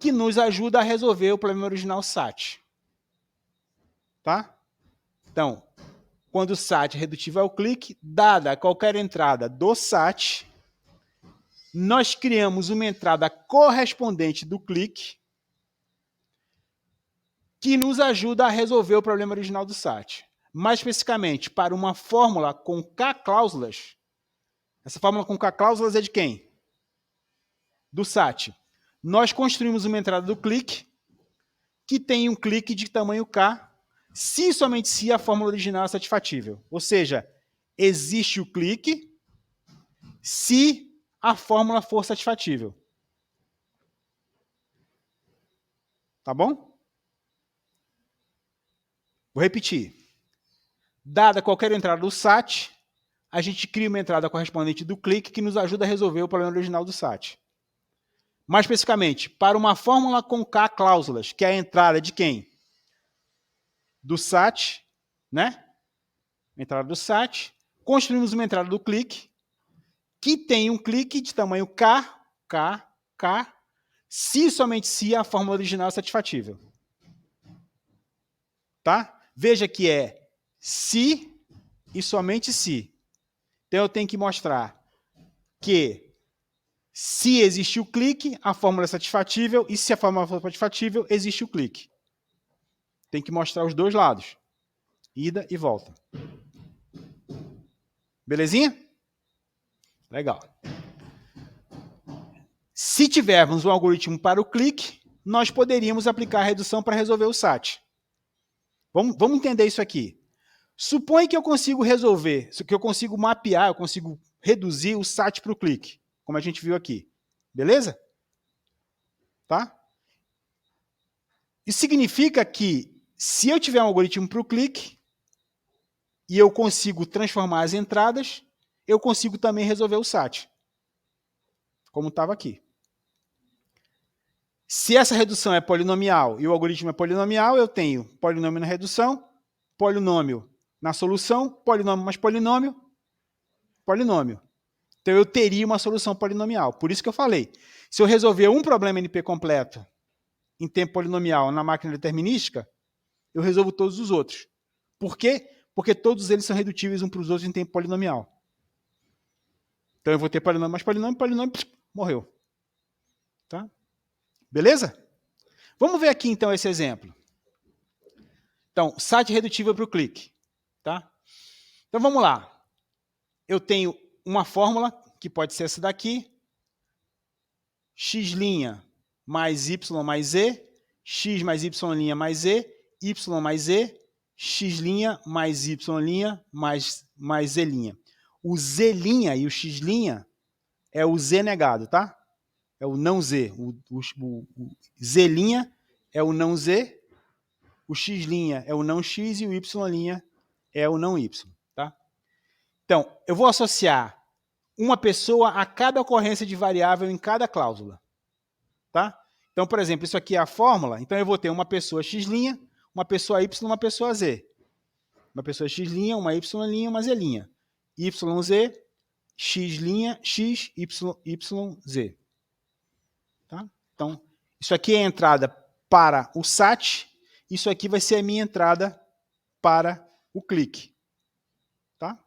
que nos ajuda a resolver o problema original SAT. Tá? Então, quando o SAT é redutível ao clique, dada qualquer entrada do SAT, nós criamos uma entrada correspondente do clique que nos ajuda a resolver o problema original do SAT. Mais especificamente, para uma fórmula com K cláusulas. Essa fórmula com K cláusulas é de quem? Do SAT. Nós construímos uma entrada do clique que tem um clique de tamanho K, se e somente se a fórmula original é satisfatível. Ou seja, existe o clique se a fórmula for satisfatível. Tá bom? Vou repetir. Dada qualquer entrada do SAT, a gente cria uma entrada correspondente do clique que nos ajuda a resolver o problema original do SAT. Mais especificamente, para uma fórmula com K cláusulas, que é a entrada de quem? Do SAT, né? Entrada do SAT. Construímos uma entrada do clique, que tem um clique de tamanho K, se somente se a fórmula original é satisfatível. Tá? Veja que é se e somente se. Então eu tenho que mostrar que se existe o clique, a fórmula é satisfatível, e se a fórmula for satisfatível, existe o clique. Tem que mostrar os dois lados. Ida e volta. Belezinha? Legal. Se tivermos um algoritmo para o clique, nós poderíamos aplicar a redução para resolver o SAT. Vamos entender isso aqui. Supõe que eu consigo resolver, que eu consigo mapear, eu consigo reduzir o SAT para o clique, como a gente viu aqui. Beleza? Tá? Isso significa que, se eu tiver um algoritmo para o clique, e eu consigo transformar as entradas, eu consigo também resolver o SAT. Como estava aqui. Se essa redução é polinomial e o algoritmo é polinomial, eu tenho polinômio na redução, polinômio na solução, polinômio mais polinômio, polinômio. Então eu teria uma solução polinomial. Por isso que eu falei, se eu resolver um problema NP completo em tempo polinomial na máquina determinística, eu resolvo todos os outros. Por quê? Porque todos eles são redutíveis uns para os outros em tempo polinomial. Então eu vou ter polinômio mais polinômio, polinômio, morreu. Tá? Beleza? Vamos ver aqui então esse exemplo. Então, SAT redutível para o clique. Tá? Então vamos lá. Eu tenho uma fórmula, que pode ser essa daqui, x' mais y mais z, x mais y' mais z, y mais z, x' mais y' mais z'. O z' e o x' é o z negado, tá? É o não z. O z' é o não z, o x' é o não x e o y' é o não y, tá? Então, eu vou associar uma pessoa a cada ocorrência de variável em cada cláusula, tá? Então, por exemplo, isso aqui é a fórmula, então eu vou ter uma pessoa x', uma pessoa y, uma pessoa z. Uma pessoa x', uma y', uma z'. YZ, x', x, y, z. Tá? Então, isso aqui é a entrada para o SAT, isso aqui vai ser a minha entrada para o clique. Tá?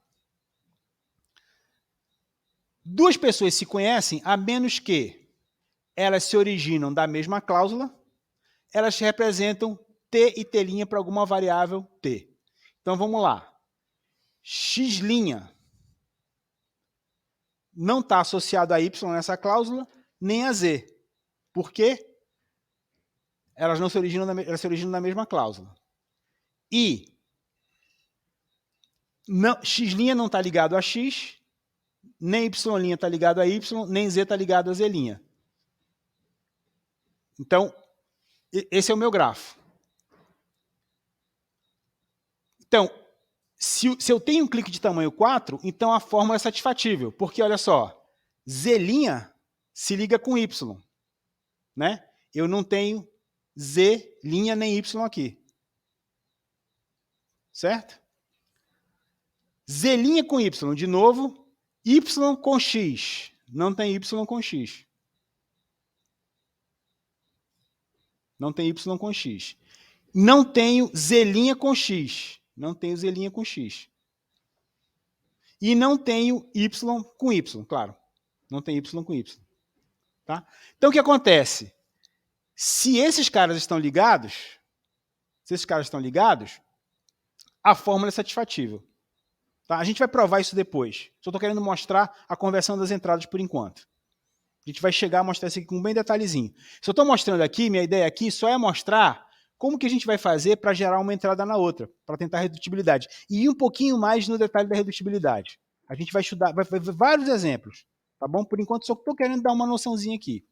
Duas pessoas se conhecem a menos que elas se originam da mesma cláusula, elas representam t e t' para alguma variável t. Então, vamos lá. X' não está associado a y nessa cláusula, nem a z. Por quê? Elas não se originam elas se originam da mesma cláusula. E x' não está ligado a x, nem y' está ligado a y, nem z está ligado a z'. Então, esse é o meu grafo. Então, se eu tenho um clique de tamanho 4, então a fórmula é satisfatível, porque, olha só, z' se liga com y, né? Eu não tenho z' nem y aqui. Certo? Z' com y, de novo, y com x. Não tem y com x. Não tem y com x. Não tenho z' com x. Não tenho z' com x. E não tenho y com y, claro. Não tem y com y. Tá? Então, o que acontece? Se esses caras estão ligados, a fórmula é satisfatível. Tá? A gente vai provar isso depois. Só estou querendo mostrar a conversão das entradas por enquanto. A gente vai chegar a mostrar isso aqui com bem detalhezinho. Se eu estou mostrando aqui, minha ideia aqui só é mostrar como que a gente vai fazer para gerar uma entrada na outra, para tentar a redutibilidade. E ir um pouquinho mais no detalhe da redutibilidade. A gente vai estudar, vai ver vários exemplos. Tá bom? Por enquanto, só estou querendo dar uma noçãozinha aqui.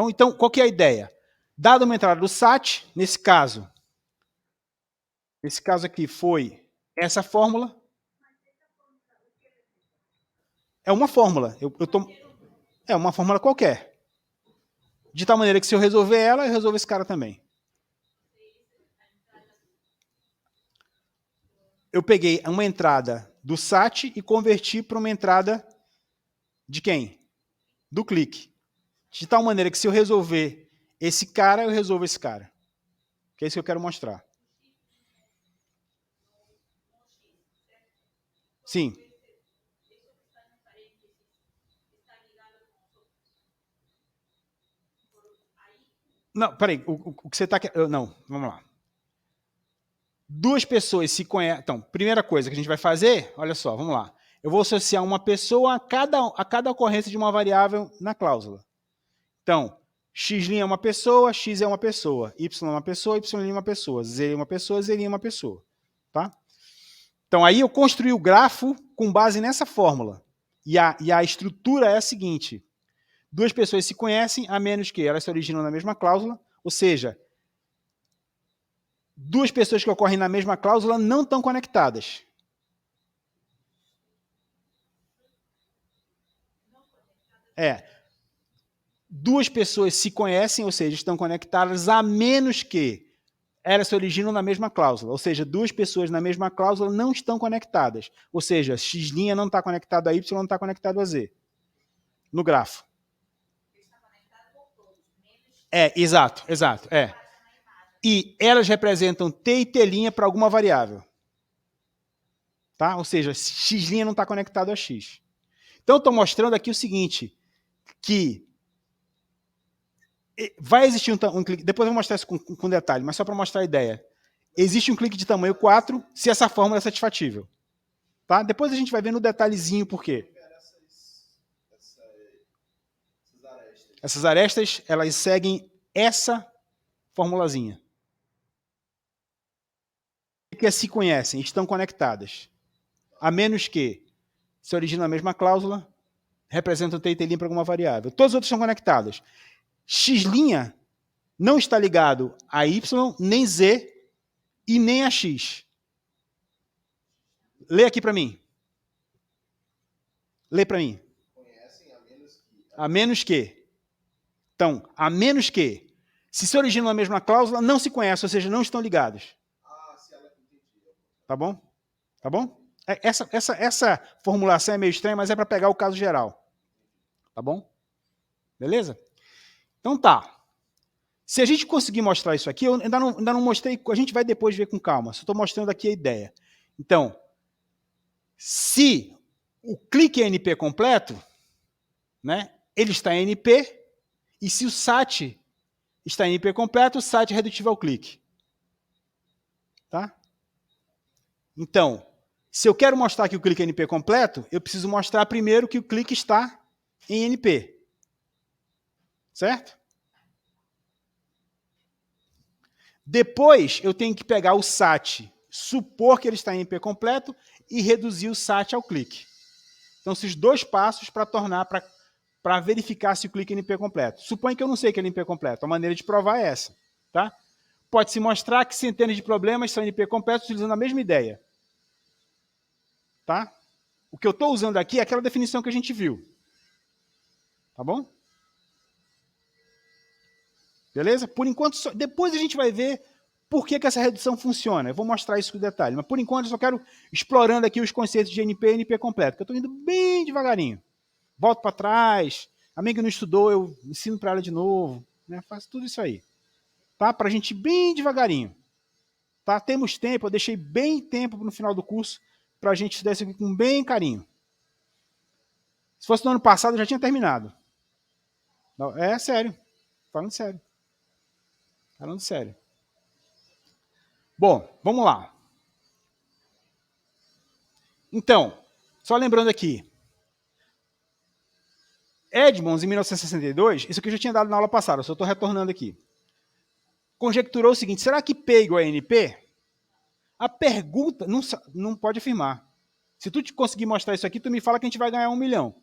Então, qual que é a ideia? Dada uma entrada do SAT, nesse caso aqui foi essa fórmula. É uma fórmula. É uma fórmula qualquer. De tal maneira que se eu resolver ela, eu resolvo esse cara também. Eu peguei uma entrada do SAT e converti para uma entrada de quem? Do clique. De tal maneira que se eu resolver esse cara, eu resolvo esse cara. Que é isso que eu quero mostrar. Sim. Não, peraí. O que você está... Não, vamos lá. Duas pessoas se conhecem... Então, primeira coisa que a gente vai fazer, olha só, vamos lá. Eu vou associar uma pessoa a cada ocorrência de uma variável na cláusula. Então, x' é uma pessoa, x é uma pessoa, y é uma pessoa, y é uma pessoa, z é uma pessoa, z é uma pessoa. Tá? Então, aí eu construí o grafo com base nessa fórmula. E a estrutura é a seguinte. Duas pessoas se conhecem, a menos que elas se originam na mesma cláusula, ou seja, duas pessoas que ocorrem na mesma cláusula não estão conectadas. Duas pessoas se conhecem, ou seja, estão conectadas, a menos que elas se originam na mesma cláusula, ou seja, duas pessoas na mesma cláusula não estão conectadas, ou seja, x' não está conectado a y, não está conectado a z, no grafo. Exato, E elas representam t e t' para alguma variável. Tá? Ou seja, x' não está conectado a x. Então, eu estou mostrando aqui o seguinte, que vai existir um clique, depois eu vou mostrar isso com detalhe, mas só para mostrar a ideia. Existe um clique de tamanho 4 se essa fórmula é satisfatível. Tá? Depois a gente vai ver no detalhezinho por quê. Essas arestas, elas seguem essa formulazinha. Que se conhecem, estão conectadas. A menos que se originam na mesma cláusula, representam t e t' para alguma variável. Todas as outras estão conectadas. X' não está ligado a y, nem z e nem a x. Lê aqui para mim. Lê para mim. A menos que. Então, a menos que. Se originam na mesma cláusula, não se conhecem, ou seja, não estão ligados. Tá bom? Tá bom? Essa formulação é meio estranha, mas é para pegar o caso geral. Tá bom? Beleza? Então tá. Se a gente conseguir mostrar isso aqui, eu ainda não mostrei, a gente vai depois ver com calma, só estou mostrando aqui a ideia. Então, se o clique é NP completo, né, ele está em NP, e se o SAT está em NP completo, o SAT é redutível ao clique. Tá? Então, se eu quero mostrar que o clique é NP completo, eu preciso mostrar primeiro que o clique está em NP. Certo? Depois, eu tenho que pegar o SAT, supor que ele está em NP completo e reduzir o SAT ao clique. Então, esses dois passos para verificar se o clique é NP completo. Suponha que eu não sei que é NP completo. A maneira de provar é essa. Tá? Pode-se mostrar que centenas de problemas são NP completos utilizando a mesma ideia. Tá? O que eu estou usando aqui é aquela definição que a gente viu. Tá bom? Beleza? Por enquanto, depois a gente vai ver por que essa redução funciona. Eu vou mostrar isso com detalhe. Mas por enquanto eu só quero explorando aqui os conceitos de NP e NP completo, que eu estou indo bem devagarinho. Volto para trás. A minha que não estudou, eu ensino para ela de novo. Né? Faço tudo isso aí. Tá? Para a gente ir bem devagarinho. Tá? Temos tempo, eu deixei bem tempo no final do curso para a gente estudar isso aqui com bem carinho. Se fosse no ano passado, eu já tinha terminado. Não, é sério. Falando sério. Falando sério. Bom, vamos lá. Então, só lembrando aqui. Edmonds, em 1962, isso aqui eu já tinha dado na aula passada, eu só estou retornando aqui. Conjecturou o seguinte, será que P igual a NP? A pergunta não pode afirmar. Se tu conseguir mostrar isso aqui, tu me fala que a gente vai ganhar $1 milhão.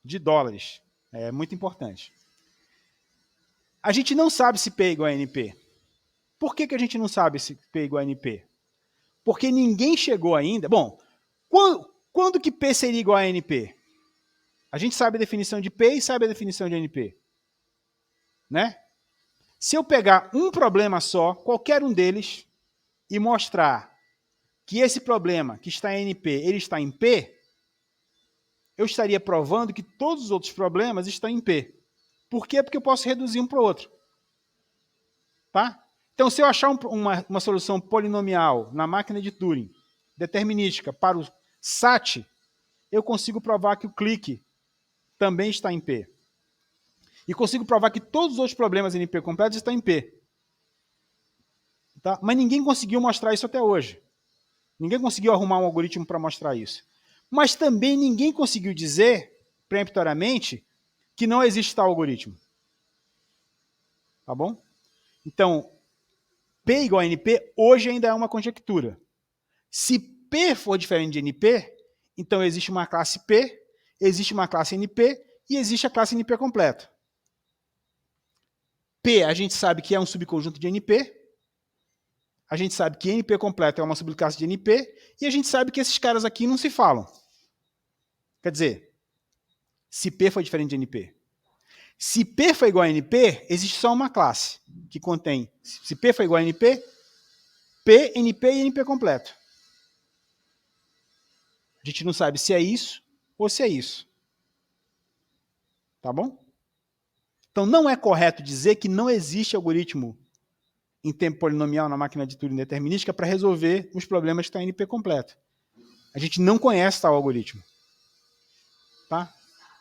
De dólares. É muito importante. A gente não sabe se P é igual a NP. Por que a gente não sabe se P é igual a NP? Porque ninguém chegou ainda... Bom, quando que P seria igual a NP? A gente sabe a definição de P e sabe a definição de NP. Né? Se eu pegar um problema só, qualquer um deles, e mostrar que esse problema que está em NP, ele está em P, eu estaria provando que todos os outros problemas estão em P. Por quê? Porque eu posso reduzir um para o outro. Tá? Então, se eu achar uma solução polinomial na máquina de Turing, determinística, para o SAT, eu consigo provar que o clique também está em P. E consigo provar que todos os outros problemas NP completos estão em P. Tá? Mas ninguém conseguiu mostrar isso até hoje. Ninguém conseguiu arrumar um algoritmo para mostrar isso. Mas também ninguém conseguiu dizer, peremptoriamente, que não existe tal algoritmo. Tá bom? Então, P igual a NP hoje ainda é uma conjectura. Se P for diferente de NP, então existe uma classe P, existe uma classe NP e existe a classe NP completa. P a gente sabe que é um subconjunto de NP, a gente sabe que NP completo é uma subclasse de NP e a gente sabe que esses caras aqui não se falam. Quer dizer, se P for diferente de NP. Se P for igual a NP, existe só uma classe que contém, se P for igual a NP, P, NP e NP completo. A gente não sabe se é isso ou se é isso. Tá bom? Então não é correto dizer que não existe algoritmo em tempo polinomial na máquina de Turing determinística para resolver os problemas que estão em NP completo. A gente não conhece tal algoritmo. Tá?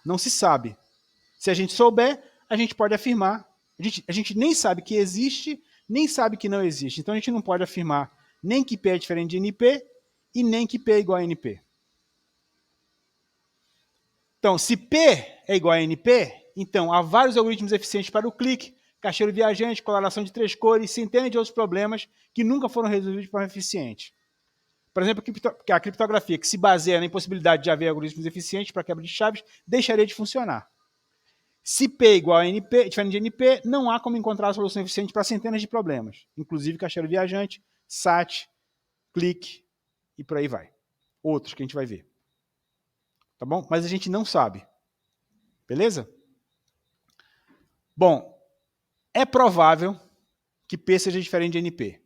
Não se sabe. Se a gente souber, a gente pode afirmar. A gente nem sabe que existe, nem sabe que não existe. Então a gente não pode afirmar nem que P é diferente de NP e nem que P é igual a NP. Então, se P é igual a NP, então há vários algoritmos eficientes para o clique, caixeiro viajante, coloração de 3 cores, centenas de outros problemas que nunca foram resolvidos de forma eficiente. Por exemplo, a criptografia, que se baseia na impossibilidade de haver algoritmos eficientes para quebra de chaves, deixaria de funcionar. Se P é igual a NP, diferente de NP, não há como encontrar a solução eficiente para centenas de problemas, inclusive caixeiro viajante, SAT, clique e por aí vai. Outros que a gente vai ver. Tá bom? Mas a gente não sabe. Beleza? Bom, é provável que P seja diferente de NP.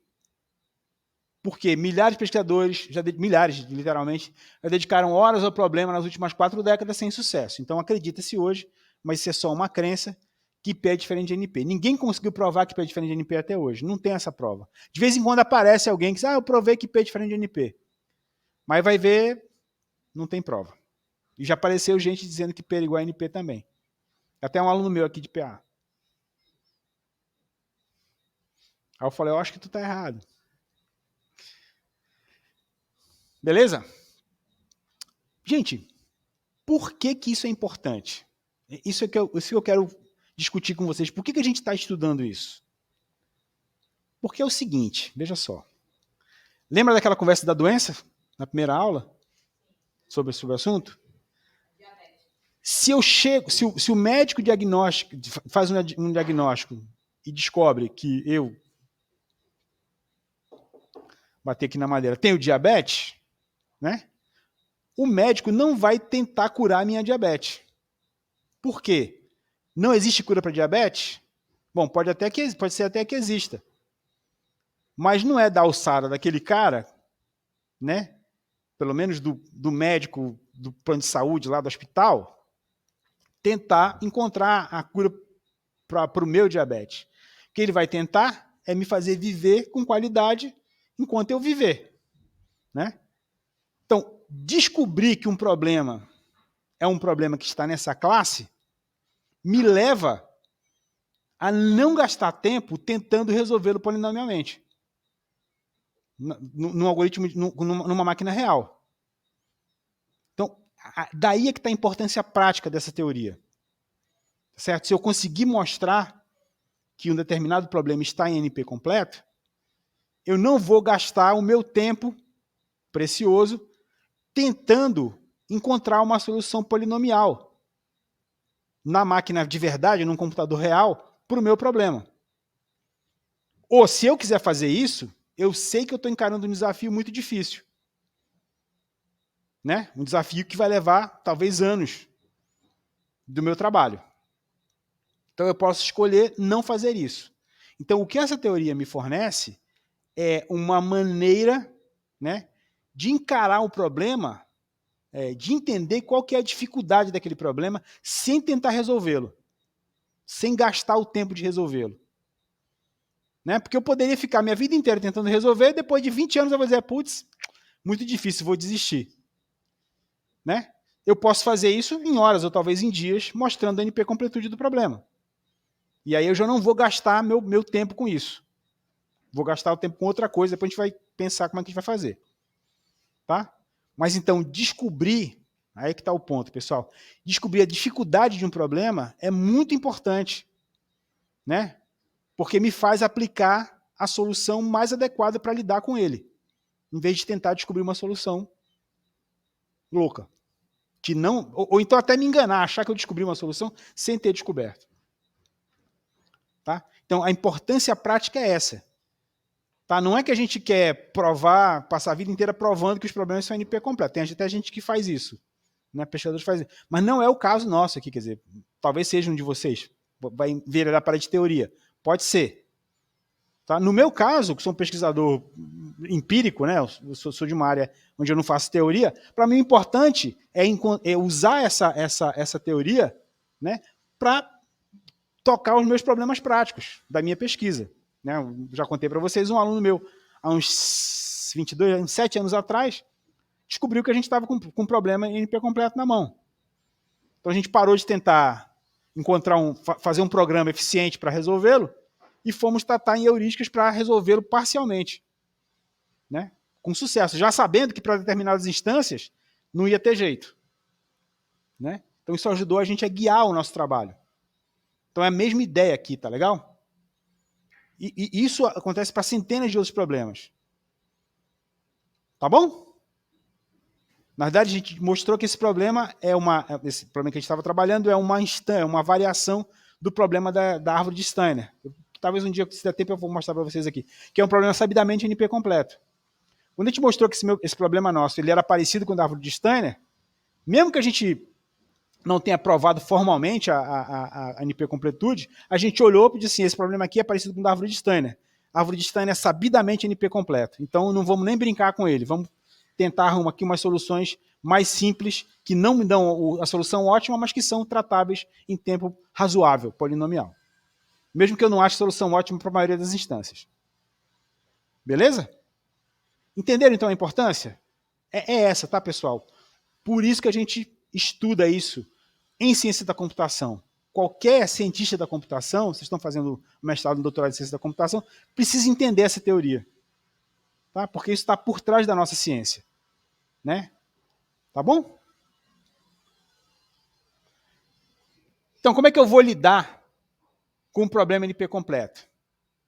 Porque milhares de pesquisadores, milhares literalmente, já dedicaram horas ao problema nas últimas 4 décadas sem sucesso. Então acredita-se hoje, mas isso é só uma crença, que P é diferente de NP. Ninguém conseguiu provar que P é diferente de NP até hoje. Não tem essa prova. De vez em quando aparece alguém que diz, eu provei que P é diferente de NP. Mas vai ver, não tem prova. E já apareceu gente dizendo que P é igual a NP também. Até um aluno meu aqui de PA. Aí eu falei, eu acho que tu tá errado. Beleza? Gente, por que isso é importante? Isso que eu quero discutir com vocês. Por que a gente está estudando isso? Porque é o seguinte, veja só. Lembra daquela conversa da doença? Na primeira aula? Sobre o assunto? Se o médico faz um diagnóstico e descobre que eu, bater aqui na madeira, tenho diabetes, né? O médico não vai tentar curar a minha diabetes. Por quê? Não existe cura para diabetes? Bom, pode ser até que exista. Mas não é da alçada daquele cara, né? Pelo menos do médico do plano de saúde lá do hospital, tentar encontrar a cura para o meu diabetes. O que ele vai tentar é me fazer viver com qualidade enquanto eu viver. Né? Então, descobrir que um problema é um problema que está nessa classe me leva a não gastar tempo tentando resolvê-lo polinomialmente. Num algoritmo, numa máquina real. Então, daí é que está a importância prática dessa teoria. Certo? Se eu conseguir mostrar que um determinado problema está em NP completo, eu não vou gastar o meu tempo precioso tentando encontrar uma solução polinomial na máquina de verdade, num computador real, para o meu problema. Ou, se eu quiser fazer isso, eu sei que eu estou encarando um desafio muito difícil. Né? Um desafio que vai levar, talvez, anos do meu trabalho. Então, eu posso escolher não fazer isso. Então, o que essa teoria me fornece é uma maneira, né, de encarar o problema, de entender qual que é a dificuldade daquele problema, sem tentar resolvê-lo. Sem gastar o tempo de resolvê-lo. Né? Porque eu poderia ficar minha vida inteira tentando resolver, depois de 20 anos eu vou dizer, putz, muito difícil, vou desistir. Né? Eu posso fazer isso em horas, ou talvez em dias, mostrando a NP completude do problema. E aí eu já não vou gastar meu tempo com isso. Vou gastar o tempo com outra coisa, depois a gente vai pensar como é que a gente vai fazer. Tá? Mas então, descobrir, aí que está o ponto, pessoal, descobrir a dificuldade de um problema é muito importante. Né? Porque me faz aplicar a solução mais adequada para lidar com ele, em vez de tentar descobrir uma solução louca. Que não, ou então até me enganar, achar que eu descobri uma solução sem ter descoberto. Tá? Então, a importância prática é essa. Tá? Não é que a gente quer provar, passar a vida inteira provando que os problemas são NP completo. Tem até gente que faz isso. Né? Pesquisadores fazem isso. Mas não é o caso nosso aqui, quer dizer, talvez seja um de vocês. vai enveredar para a área de teoria. Pode ser. Tá? No meu caso, que sou um pesquisador empírico, né? Eu sou de uma área onde eu não faço teoria, para mim o importante é usar essa teoria, né, para tocar os meus problemas práticos da minha pesquisa. Né? Eu já contei para vocês, um aluno meu, há uns 7 anos atrás, descobriu que a gente estava com um problema em NP completo na mão. Então a gente parou de tentar fazer um programa eficiente para resolvê-lo e fomos tratar em heurísticas para resolvê-lo parcialmente. Né? Com sucesso, já sabendo que para determinadas instâncias não ia ter jeito. Né? Então isso ajudou a gente a guiar o nosso trabalho. Então é a mesma ideia aqui, tá legal? E isso acontece para centenas de outros problemas. Tá bom? Na verdade, a gente mostrou que esse problema esse problema que a gente estava trabalhando é uma variação do problema da árvore de Steiner. Talvez um dia, se der tempo, eu vou mostrar para vocês aqui. Que é um problema sabidamente NP completo. Quando a gente mostrou que esse problema nosso ele era parecido com o da árvore de Steiner, mesmo que a gente não tenha provado formalmente a NP completude, a gente olhou e disse assim, esse problema aqui é parecido com o da árvore de Steiner. A árvore de Steiner é sabidamente NP completo. Então, não vamos nem brincar com ele. Vamos tentar arrumar aqui umas soluções mais simples, que não me dão a solução ótima, mas que são tratáveis em tempo razoável, polinomial. Mesmo que eu não ache solução ótima para a maioria das instâncias. Beleza? Entenderam, então, a importância? É essa, tá, pessoal? Por isso que a gente estuda isso em ciência da computação. Qualquer cientista da computação, vocês estão fazendo mestrado e doutorado em ciência da computação, precisa entender essa teoria. Tá? Porque isso está por trás da nossa ciência. Né? Tá bom? Então, como é que eu vou lidar com o problema NP completo?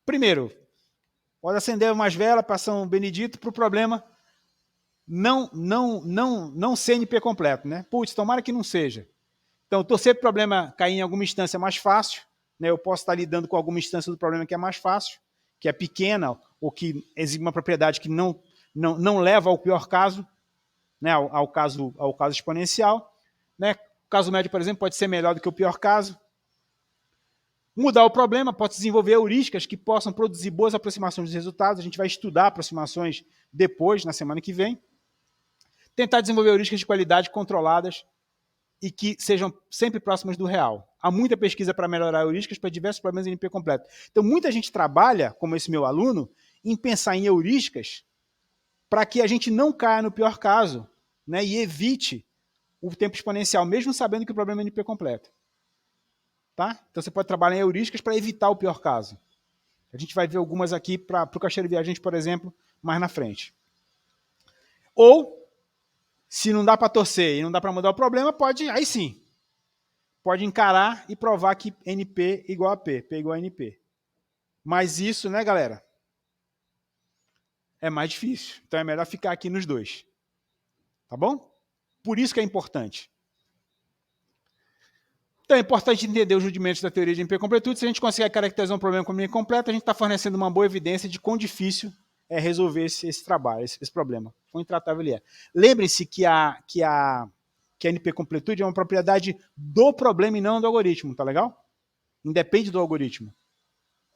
Primeiro, pode acender umas velas para São Benedito para o problema não ser NP completo. Né? Putz, tomara que não seja. Então, torcer para o problema cair em alguma instância mais fácil. Né? Eu posso estar lidando com alguma instância do problema que é mais fácil, que é pequena, ou que exibe uma propriedade que não leva ao pior caso, né? ao caso exponencial. Né? O caso médio, por exemplo, pode ser melhor do que o pior caso. Mudar o problema, pode desenvolver heurísticas que possam produzir boas aproximações dos resultados. A gente vai estudar aproximações depois, na semana que vem. Tentar desenvolver heurísticas de qualidade controladas e que sejam sempre próximas do real. Há muita pesquisa para melhorar heurísticas para diversos problemas em NP completo. Então, muita gente trabalha, como esse meu aluno, em pensar em heurísticas para que a gente não caia no pior caso, né, e evite o tempo exponencial, mesmo sabendo que o problema é NP completo. Tá? Então, você pode trabalhar em heurísticas para evitar o pior caso. A gente vai ver algumas aqui para o Caixeiro Viajante, por exemplo, mais na frente. Ou, se não dá para torcer e não dá para mudar o problema, aí sim, pode encarar e provar que NP igual a P igual a NP. Mas isso, né, galera, é mais difícil. Então é melhor ficar aqui nos dois. Tá bom? Por isso que é importante. Então é importante entender os rudimentos da teoria de NP completude. Se a gente consegue caracterizar um problema como NP completo, a gente está fornecendo uma boa evidência de quão difícil é resolver esse trabalho, esse problema. Quão intratável ele é. Lembrem-se que a NP completude é uma propriedade do problema e não do algoritmo, tá legal? Independe do algoritmo.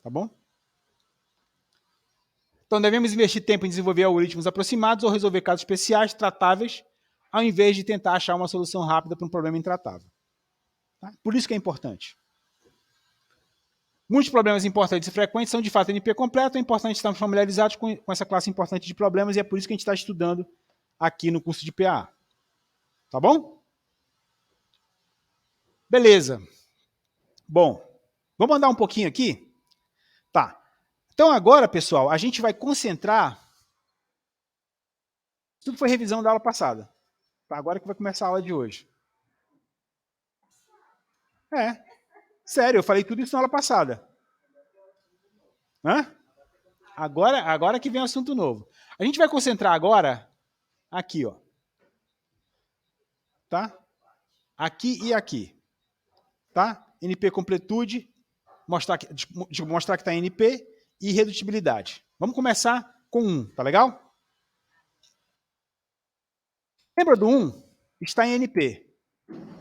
Tá bom? Então devemos investir tempo em desenvolver algoritmos aproximados ou resolver casos especiais, tratáveis, ao invés de tentar achar uma solução rápida para um problema intratável. Tá? Por isso que é importante. Muitos problemas importantes e frequentes são de fato NP completo, é importante estarmos familiarizados com essa classe importante de problemas e é por isso que a gente está estudando aqui no curso de PA. Tá bom? Beleza. Bom, vamos andar um pouquinho aqui? Tá. Então agora, pessoal, a gente vai concentrar... Tudo foi revisão da aula passada. Tá? Agora que vai começar a aula de hoje. Sério, eu falei tudo isso na aula passada. Hã? Agora que vem um assunto novo. A gente vai concentrar agora aqui, ó. Tá? Aqui e aqui. Tá? NP completude, mostrar que está em NP e redutibilidade. Vamos começar com 1, tá legal? Lembra do 1? Está em NP,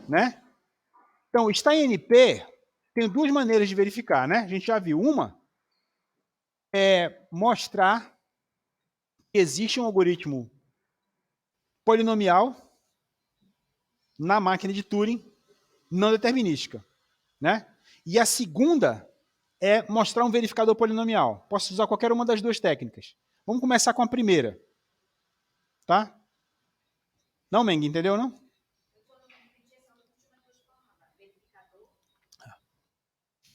né? Então, está em NP Tem duas maneiras de verificar, né? A gente já viu. Uma é mostrar que existe um algoritmo polinomial na máquina de Turing não determinística, né? E a segunda é mostrar um verificador polinomial. Posso usar qualquer uma das duas técnicas. Vamos começar com a primeira. Tá? Não, Meng, entendeu, não?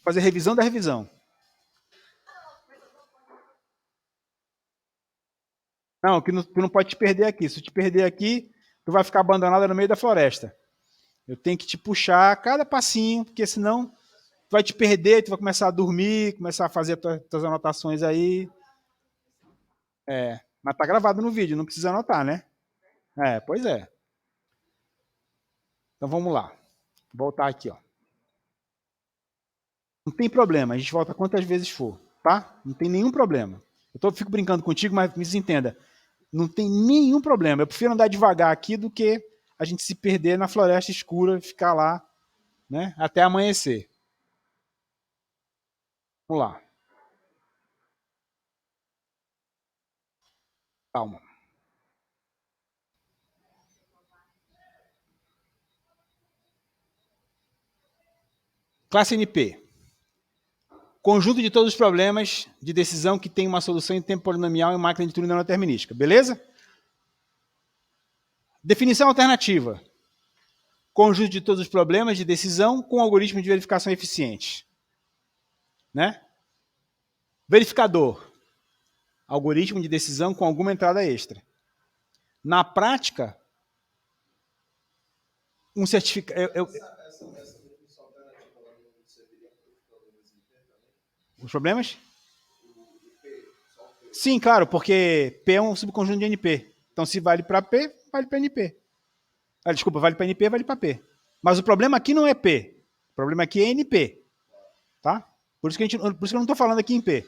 Fazer revisão da revisão. Não, que tu não pode te perder aqui. Se tu te perder aqui, tu vai ficar abandonada no meio da floresta. Eu tenho que te puxar cada passinho, porque senão tu vai te perder, tu vai começar a dormir, começar a fazer tuas anotações aí. Mas tá gravado no vídeo, não precisa anotar, né? Pois é. Então vamos lá. Vou voltar aqui, ó. Não tem problema, a gente volta quantas vezes for, tá? Não tem nenhum problema. Fico brincando contigo, mas me entenda. Não tem nenhum problema. Eu prefiro andar devagar aqui do que a gente se perder na floresta escura e ficar lá, né, até amanhecer. Vamos lá. Calma. Classe NP. Conjunto de todos os problemas de decisão que tem uma solução em tempo polinomial em máquina de Turing não determinística. Beleza? Definição alternativa. Conjunto de todos os problemas de decisão com algoritmo de verificação eficiente. Né? Verificador. Algoritmo de decisão com alguma entrada extra. Na prática, um certificado... Os problemas? Sim, claro, porque P é um subconjunto de NP. Então, se vale para P, vale para NP. Desculpa, vale para NP, vale para P. Mas o problema aqui não é P. O problema aqui é NP. Tá? Por isso que eu não estou falando aqui em P.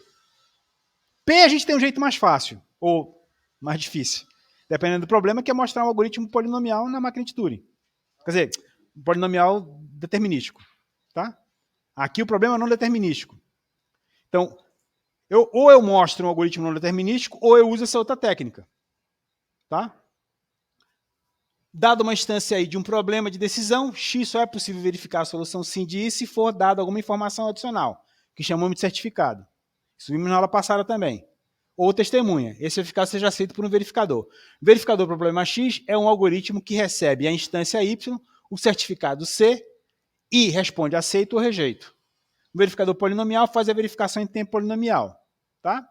P a gente tem um jeito mais fácil, ou mais difícil. Dependendo do problema, que é mostrar um algoritmo polinomial na máquina de Turing. Quer dizer, polinomial determinístico. Tá? Aqui o problema é não determinístico. Então, ou eu mostro um algoritmo não determinístico, ou eu uso essa outra técnica. Tá? Dada uma instância aí de um problema de decisão, X só é possível verificar a solução sim de I se for dada alguma informação adicional, que chamamos de certificado. Isso vimos na aula passada também. Ou testemunha. Esse certificado seja aceito por um verificador. O verificador para o problema X é um algoritmo que recebe a instância Y, o certificado C, e responde aceito ou rejeito. O verificador polinomial faz a verificação em tempo polinomial. Tá?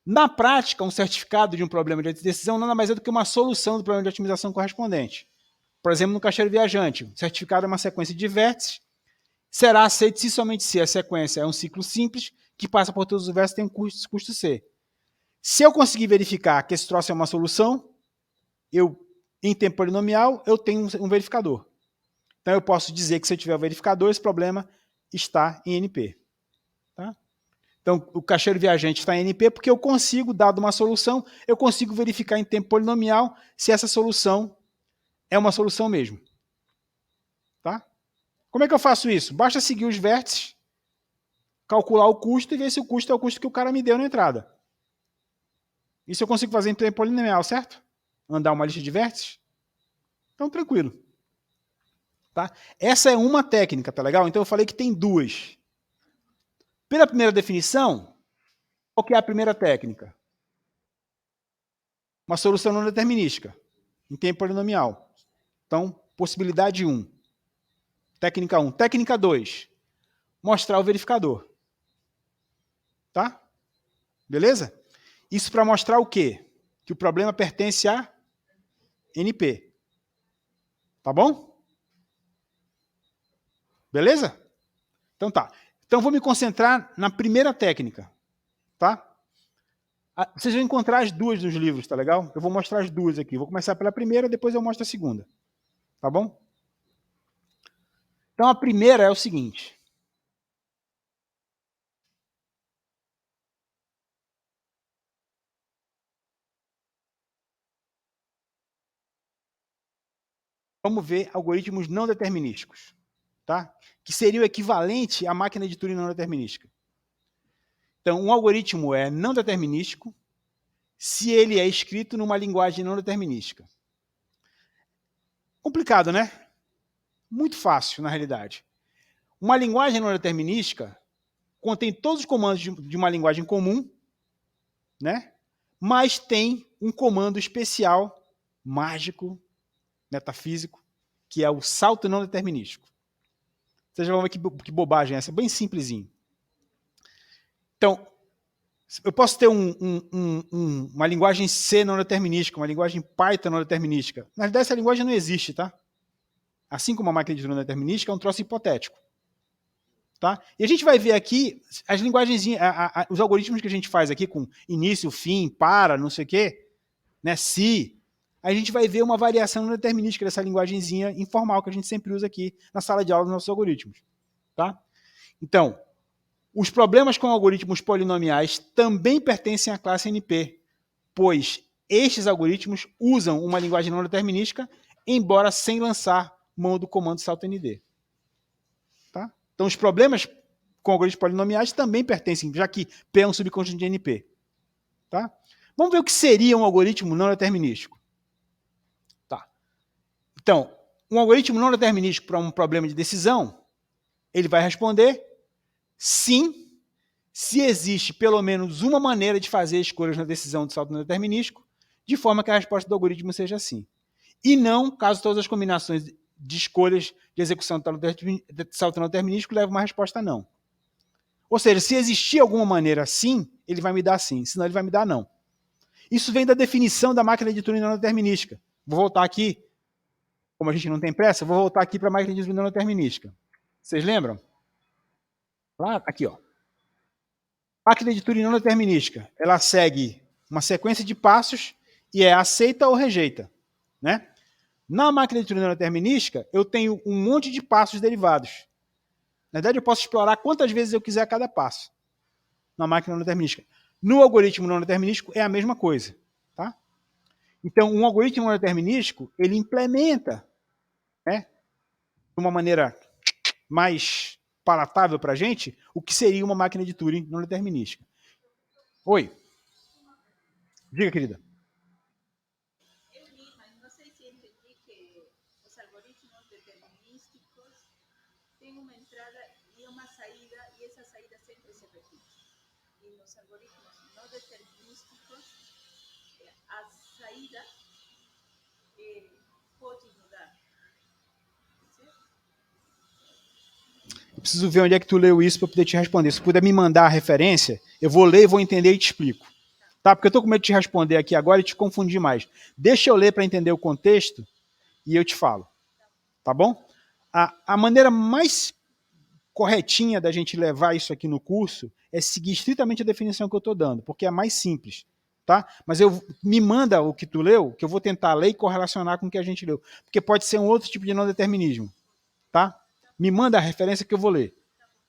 Na prática, um certificado de um problema de decisão nada mais é do que uma solução do problema de otimização correspondente. Por exemplo, no caixeiro viajante, o certificado é uma sequência de vértices, será aceito se somente se a sequência é um ciclo simples, que passa por todos os vértices e tem um custo C. Se eu conseguir verificar que esse troço é uma solução, em tempo polinomial, eu tenho um verificador. Então, eu posso dizer que se eu tiver o verificador, esse problema está em NP. Tá? Então, o caixeiro viajante está em NP porque eu consigo, dado uma solução, eu consigo verificar em tempo polinomial se essa solução é uma solução mesmo. Tá? Como é que eu faço isso? Basta seguir os vértices, calcular o custo e ver se o custo é o custo que o cara me deu na entrada. Isso eu consigo fazer em tempo polinomial, certo? Andar uma lista de vértices? Então, tranquilo. Tá? Essa é uma técnica, tá legal? Então, eu falei que tem duas. Pela primeira definição, qual que é a primeira técnica? Uma solução não determinística, em tempo polinomial. Então, possibilidade 1. Técnica 1. Técnica 2. Mostrar o verificador. Tá? Beleza? Isso para mostrar o quê? Que o problema pertence a NP. Tá bom? Beleza? Então tá. Então vou me concentrar na primeira técnica. Tá? Vocês vão encontrar as duas nos livros, tá legal? Eu vou mostrar as duas aqui. Vou começar pela primeira, depois eu mostro a segunda. Tá bom? Então a primeira é o seguinte. Vamos ver algoritmos não determinísticos. tá? Que seria o equivalente à máquina de Turing não determinística. Então, um algoritmo é não determinístico se ele é escrito numa linguagem não determinística. Complicado, né? Muito fácil, na realidade. Uma linguagem não determinística contém todos os comandos de uma linguagem comum, né? Mas tem um comando especial, mágico, metafísico, que é o salto não determinístico. Vocês vão ver que bobagem é essa, bem simplesinho. Então, eu posso ter uma linguagem C não determinística, uma linguagem Python não determinística. Na verdade, essa linguagem não existe, tá? Assim como a máquina de Turing não determinística, é um troço hipotético. Tá? E a gente vai ver aqui as linguagens, os algoritmos que a gente faz aqui com início, fim, para, não sei o quê, né, se, a gente vai ver uma variação não determinística dessa linguagenzinha informal que a gente sempre usa aqui na sala de aula dos nossos algoritmos. Tá? Então, os problemas com algoritmos polinomiais também pertencem à classe NP, pois estes algoritmos usam uma linguagem não determinística, embora sem lançar mão do comando salto ND. Tá? Então, os problemas com algoritmos polinomiais também pertencem, já que P é um subconjunto de NP. Tá? Vamos ver o que seria um algoritmo não determinístico. Tá. Então, um algoritmo não determinístico para um problema de decisão, ele vai responder sim, se existe pelo menos uma maneira de fazer escolhas na decisão de salto não determinístico, de forma que a resposta do algoritmo seja sim. E não, caso todas as combinações de escolhas de execução de salto não determinístico levem uma resposta não. Ou seja, se existir alguma maneira sim, ele vai me dar sim, senão ele vai me dar não. Isso vem da definição da máquina de Turing não determinística. Vou voltar aqui, como a gente não tem pressa, vou voltar aqui para a máquina de Turing não determinística. Vocês lembram? Lá, aqui, ó. A máquina de Turing não determinística, ela segue uma sequência de passos e é aceita ou rejeita, né? Na máquina de Turing não determinística, eu tenho um monte de passos derivados. Na verdade, eu posso explorar quantas vezes eu quiser cada passo na máquina não determinística. No algoritmo não determinístico é a mesma coisa. Tá? Então, um algoritmo não determinístico, ele implementa, né, de uma maneira mais palatável para a gente, o que seria uma máquina de Turing não determinística. Oi. Diga, querida. Eu li, mas não sei se entendi que os algoritmos determinísticos têm uma entrada e uma saída, e essa saída sempre se repite. E nos algoritmos não determinísticos, a saída pode mudar. Eu preciso ver onde é que tu leu isso para poder te responder. Se puder me mandar a referência, eu vou ler, vou entender e te explico. Tá? Porque eu estou com medo de te responder aqui agora e te confundir mais. Deixa eu ler para entender o contexto e eu te falo. Tá bom? A maneira mais corretinha da gente levar isso aqui no curso é seguir estritamente a definição que eu estou dando, porque é mais simples. Tá? Mas me manda o que tu leu, que eu vou tentar ler e correlacionar com o que a gente leu. Porque pode ser um outro tipo de não determinismo. Tá? Me manda a referência que eu vou ler.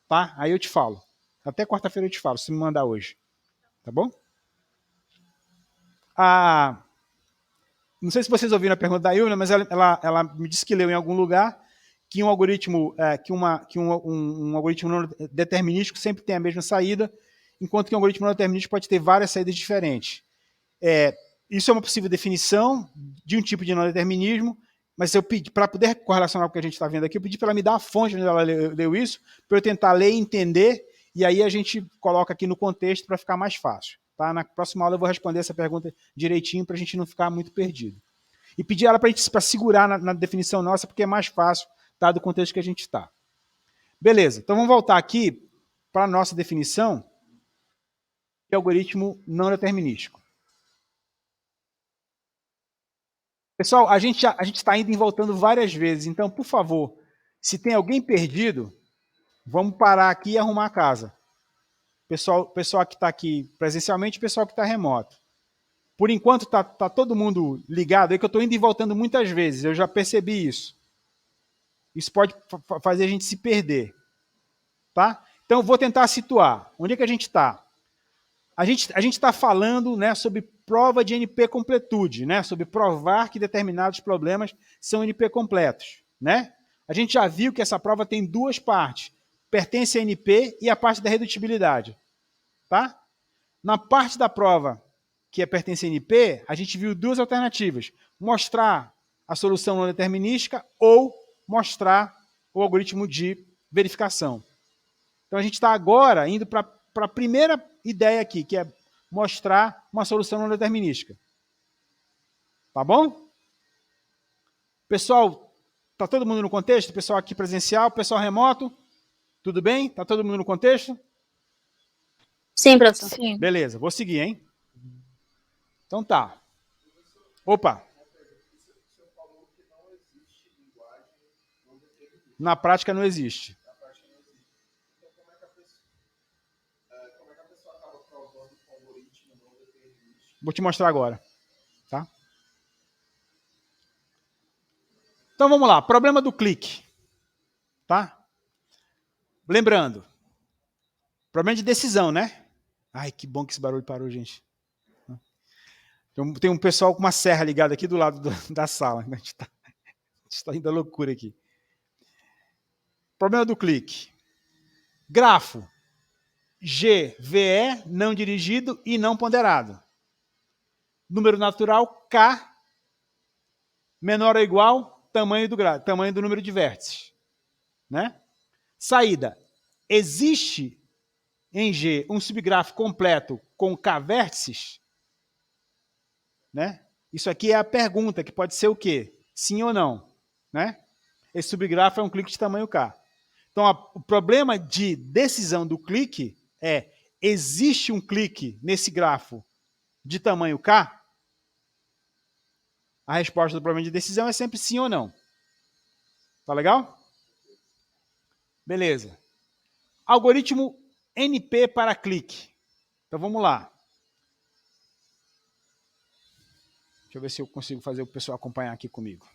Tá? Aí eu te falo. Até quarta-feira eu te falo, se me mandar hoje. Tá bom? Não sei se vocês ouviram a pergunta da Ilna, mas ela me disse que leu em algum lugar que um algoritmo, um algoritmo não determinístico sempre tem a mesma saída, enquanto que um algoritmo não determinístico pode ter várias saídas diferentes. Isso é uma possível definição de um tipo de não determinismo, mas eu pedi, para poder correlacionar com o que a gente está vendo aqui, eu pedi para ela me dar a fonte onde ela leu isso, para eu tentar ler e entender, e aí a gente coloca aqui no contexto para ficar mais fácil. Tá? Na próxima aula eu vou responder essa pergunta direitinho para a gente não ficar muito perdido. E pedir ela para segurar na definição nossa, porque é mais fácil, dado o contexto que a gente está. Beleza, então vamos voltar aqui para a nossa definição de algoritmo não determinístico. Pessoal, a gente está indo e voltando várias vezes, então, por favor, se tem alguém perdido, vamos parar aqui e arrumar a casa. Pessoal que está aqui presencialmente e pessoal que está remoto. Por enquanto, está todo mundo ligado, é que eu estou indo e voltando muitas vezes, eu já percebi isso. Isso pode fazer a gente se perder. Tá? Então, eu vou tentar situar. Onde é que a gente está? A gente está falando, né, sobre prova de NP completude, né, sobre provar que determinados problemas são NP completos. Né? A gente já viu que essa prova tem duas partes. Pertence a NP e a parte da redutibilidade. Tá? Na parte da prova que é pertence a NP, a gente viu duas alternativas. Mostrar a solução não determinística ou mostrar o algoritmo de verificação. Então, a gente está agora indo para a primeira ideia aqui, que é mostrar uma solução não determinística. Tá bom? Pessoal, está todo mundo no contexto? Pessoal aqui presencial, pessoal remoto? Tudo bem? Está todo mundo no contexto? Sim, professor. Sim. Beleza, vou seguir, hein? Então tá. Opa! Na prática não existe. Vou te mostrar agora. Tá? Então vamos lá. Problema do clique. Tá? Lembrando. Problema de decisão, né? Ai, que bom que esse barulho parou, gente. Tem um pessoal com uma serra ligada aqui do lado da sala. A gente está indo à loucura aqui. Problema do clique. Grafo. GVE não dirigido e não ponderado. Número natural K menor ou igual tamanho do número de vértices. Né? Saída. Existe em G um subgrafo completo com K vértices? Né? Isso aqui é a pergunta, que pode ser o quê? Sim ou não. Né? Esse subgrafo é um clique de tamanho K. Então, o problema de decisão do clique é: existe um clique nesse grafo de tamanho K? A resposta do problema de decisão é sempre sim ou não. Tá legal? Beleza. Algoritmo NP para clique. Então, vamos lá. Deixa eu ver se eu consigo fazer o pessoal acompanhar aqui comigo.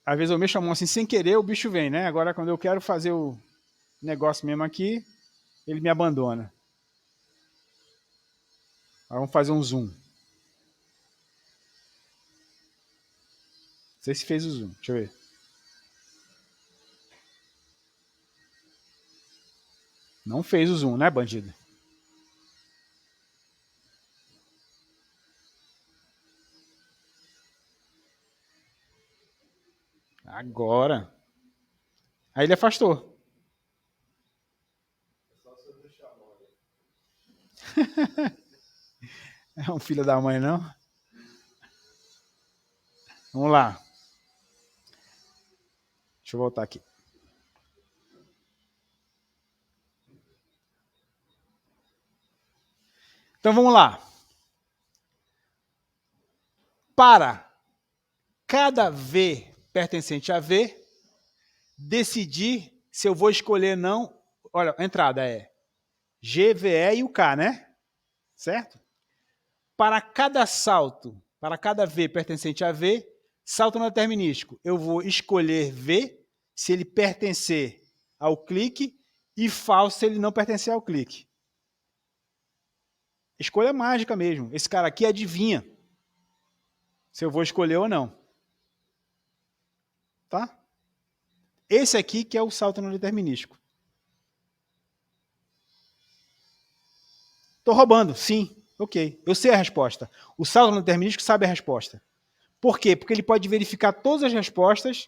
Às vezes eu mexo a mão assim sem querer, o bicho vem, né? Agora, quando eu quero fazer o negócio mesmo aqui, ele me abandona. Agora vamos fazer um zoom. Não sei se fez o zoom. Deixa eu ver. Não fez o zoom, né, bandido? Agora. Aí ele afastou. É um filho da mãe, não? Vamos lá. Deixa eu voltar aqui. Então vamos lá. Para cada V pertencente a V, decidir se eu vou escolher não. Olha, a entrada é G, VE e o K, né? Certo? Para cada salto, para cada V pertencente a V, salto não determinístico, eu vou escolher V se ele pertencer ao clique e falso se ele não pertencer ao clique. Escolha mágica mesmo. Esse cara aqui adivinha se eu vou escolher ou não. Tá? Esse aqui que é o salto não determinístico. Estou roubando, sim. Ok, eu sei a resposta. O salto não determinístico sabe a resposta. Por quê? Porque ele pode verificar todas as respostas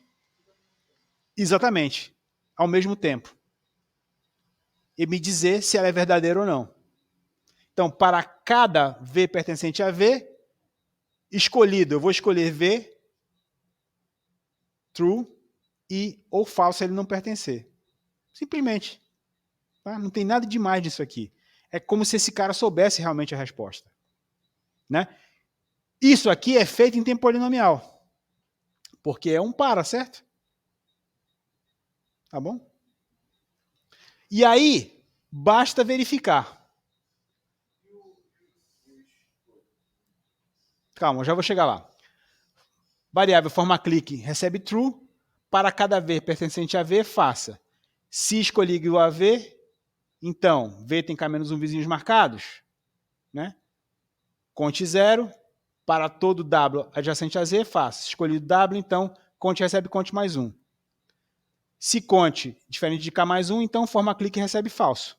exatamente, ao mesmo tempo. E me dizer se ela é verdadeira ou não. Então, para cada V pertencente a V, escolhido, eu vou escolher V, true, e ou falso se ele não pertencer. Simplesmente. Tá? Não tem nada demais disso aqui. É como se esse cara soubesse realmente a resposta. Né? Isso aqui é feito em tempo polinomial. Porque é um para, certo? Tá bom? E aí, basta verificar. Calma, já vou chegar lá. Variável forma clique recebe true. Para cada V pertencente a V, faça. Se escolhido igual a V, então, V tem K menos 1 vizinhos marcados. Né? Conte 0. para todo W adjacente a Z, fácil. Escolhido W, então, conte recebe conte mais 1. Se conte diferente de K mais 1, então forma clique e recebe falso.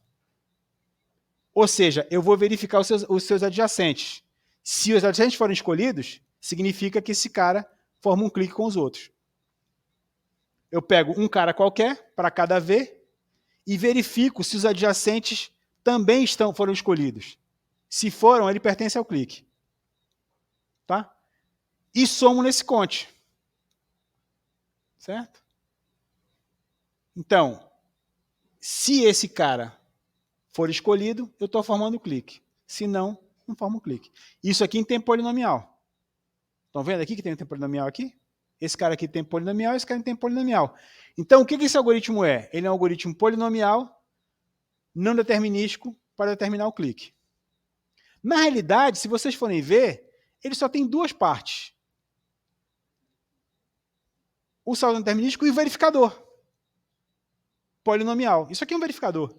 Ou seja, eu vou verificar os seus adjacentes. Se os adjacentes forem escolhidos, significa que esse cara forma um clique com os outros. Eu pego um cara qualquer para cada V e verifico se os adjacentes também foram escolhidos. Se foram, ele pertence ao clique. Tá? E somo nesse conte. Certo? Então, se esse cara for escolhido, eu estou formando o clique. Se não, não formo o clique. Isso aqui em tempo polinomial. Estão vendo aqui que tem um tempo polinomial aqui? Esse cara aqui tem polinomial, esse cara tem polinomial. Então, o que esse algoritmo é? Ele é um algoritmo polinomial, não determinístico, para determinar o clique. Na realidade, se vocês forem ver, ele só tem duas partes. O saldo determinístico e o verificador. Polinomial. Isso aqui é um verificador.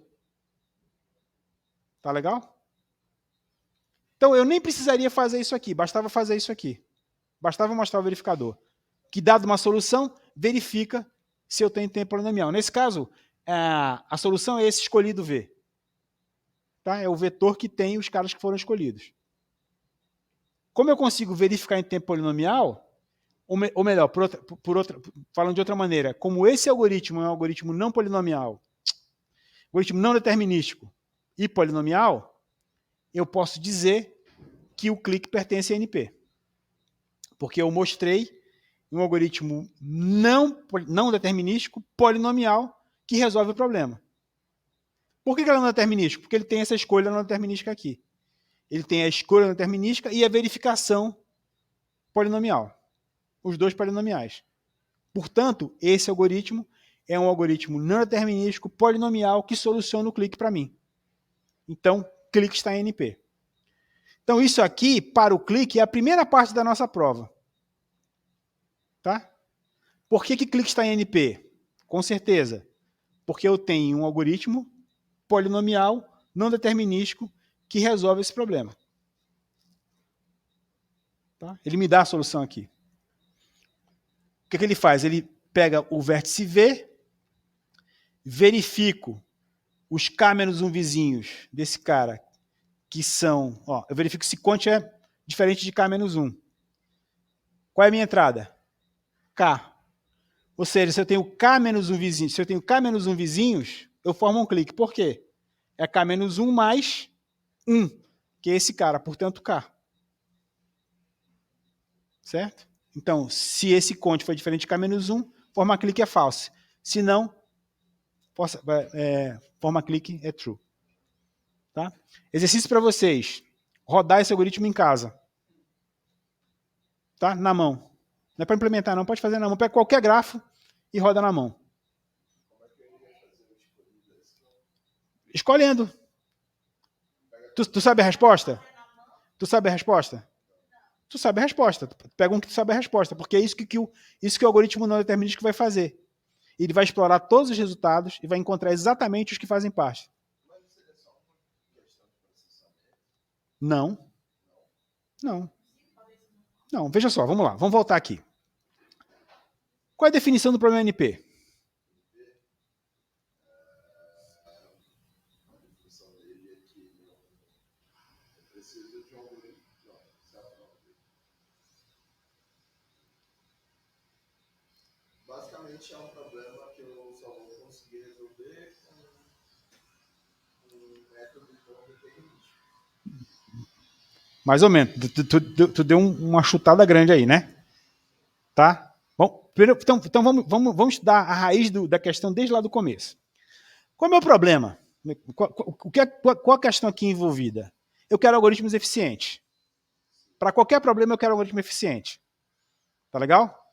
Tá legal? Então, eu nem precisaria fazer isso aqui, bastava fazer isso aqui. Bastava mostrar o verificador. Que, dado uma solução, verifica se eu tenho tempo polinomial. Nesse caso, a solução é esse escolhido V. Tá? É o vetor que tem os caras que foram escolhidos. Como eu consigo verificar em tempo polinomial, ou melhor, falando de outra maneira, como esse algoritmo é um algoritmo não polinomial, algoritmo não determinístico e polinomial, eu posso dizer que o clique pertence a NP. Porque eu mostrei um algoritmo não determinístico, polinomial, que resolve o problema. Por que ele é não determinístico? Porque ele tem essa escolha não determinística aqui. Ele tem a escolha não determinística e a verificação polinomial. Os dois polinomiais. Portanto, esse algoritmo é um algoritmo não determinístico, polinomial, que soluciona o clique para mim. Então, clique está em NP. Então, isso aqui, para o clique, é a primeira parte da nossa prova. Tá? Por que clique está em NP? Com certeza. Porque eu tenho um algoritmo polinomial, não determinístico, que resolve esse problema. Tá? Ele me dá a solução aqui. O que ele faz? Ele pega o vértice V, verifico os K menos 1 vizinhos desse cara, que são... eu verifico se conte é diferente de K menos 1. Qual é a minha entrada? K. Ou seja, se eu tenho K menos 1 vizinhos, se eu tenho K menos 1 vizinhos, eu formo um clique. Por quê? É K menos 1 mais 1, que é esse cara, portanto K. Certo? Então, se esse conte for diferente de K menos 1, forma clique é falso. Se não, forma clique é true. Tá? Exercício para vocês. Rodar esse algoritmo em casa. Tá? Na mão. Não é para implementar, não. Pode fazer na mão. Pega qualquer grafo e roda na mão. Escolhendo. Tu sabe a resposta? Tu sabe a resposta? Tu sabe a resposta. Pega um que tu sabe a resposta, porque é isso que o algoritmo não determinístico vai fazer. Ele vai explorar todos os resultados e vai encontrar exatamente os que fazem parte. Não. Não. Não, veja só, vamos lá. Vamos voltar aqui. Qual é a definição do problema NP? Basicamente é um problema que eu só vou conseguir resolver com um método não determinístico. Mais ou menos. Tu deu uma chutada grande aí, né? Tá? Bom, então vamos estudar a raiz da questão desde lá do começo. Qual é o meu problema? Qual a questão aqui envolvida? Eu quero algoritmos eficientes. Para qualquer problema eu quero algoritmo eficiente. Tá legal?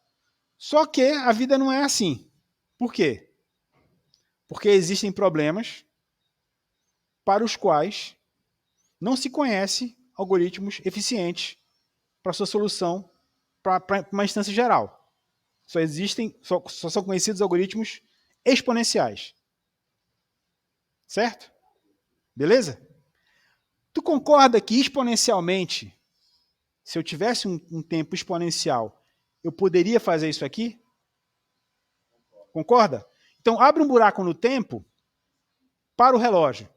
Só que a vida não é assim. Por quê? Porque existem problemas para os quais não se conhece algoritmos eficientes para sua solução para uma instância geral. Só são conhecidos algoritmos exponenciais. Certo? Beleza? Tu concorda que exponencialmente se eu tivesse um tempo exponencial, eu poderia fazer isso aqui? Concorda? Então, abre um buraco no tempo para o relógio.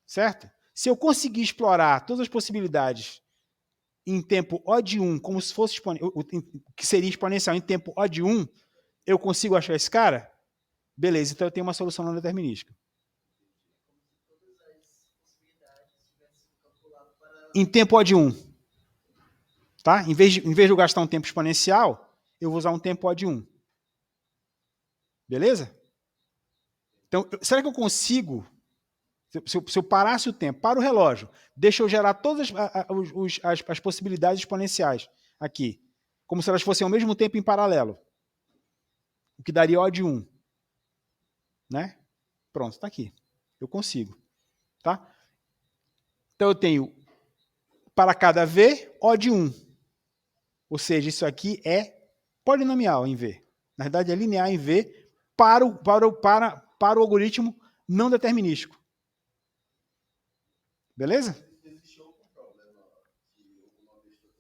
Certo? Se eu conseguir explorar todas as possibilidades em tempo O de 1, como se fosse que seria exponencial em tempo O de 1, eu consigo achar esse cara? Beleza, então eu tenho uma solução não determinística. Em tempo O de 1. Tá? Em vez de eu gastar um tempo exponencial, eu vou usar um tempo O de 1. Beleza? Então, será que eu consigo, se eu parasse o tempo, para o relógio, deixa eu gerar todas as possibilidades exponenciais aqui, como se elas fossem ao mesmo tempo em paralelo, o que daria O de 1. Né? Pronto, está aqui. Eu consigo. Tá? Então, eu tenho, para cada V, O de 1. Ou seja, isso aqui é polinomial em V. Na verdade, é linear em V para o algoritmo não determinístico. Beleza?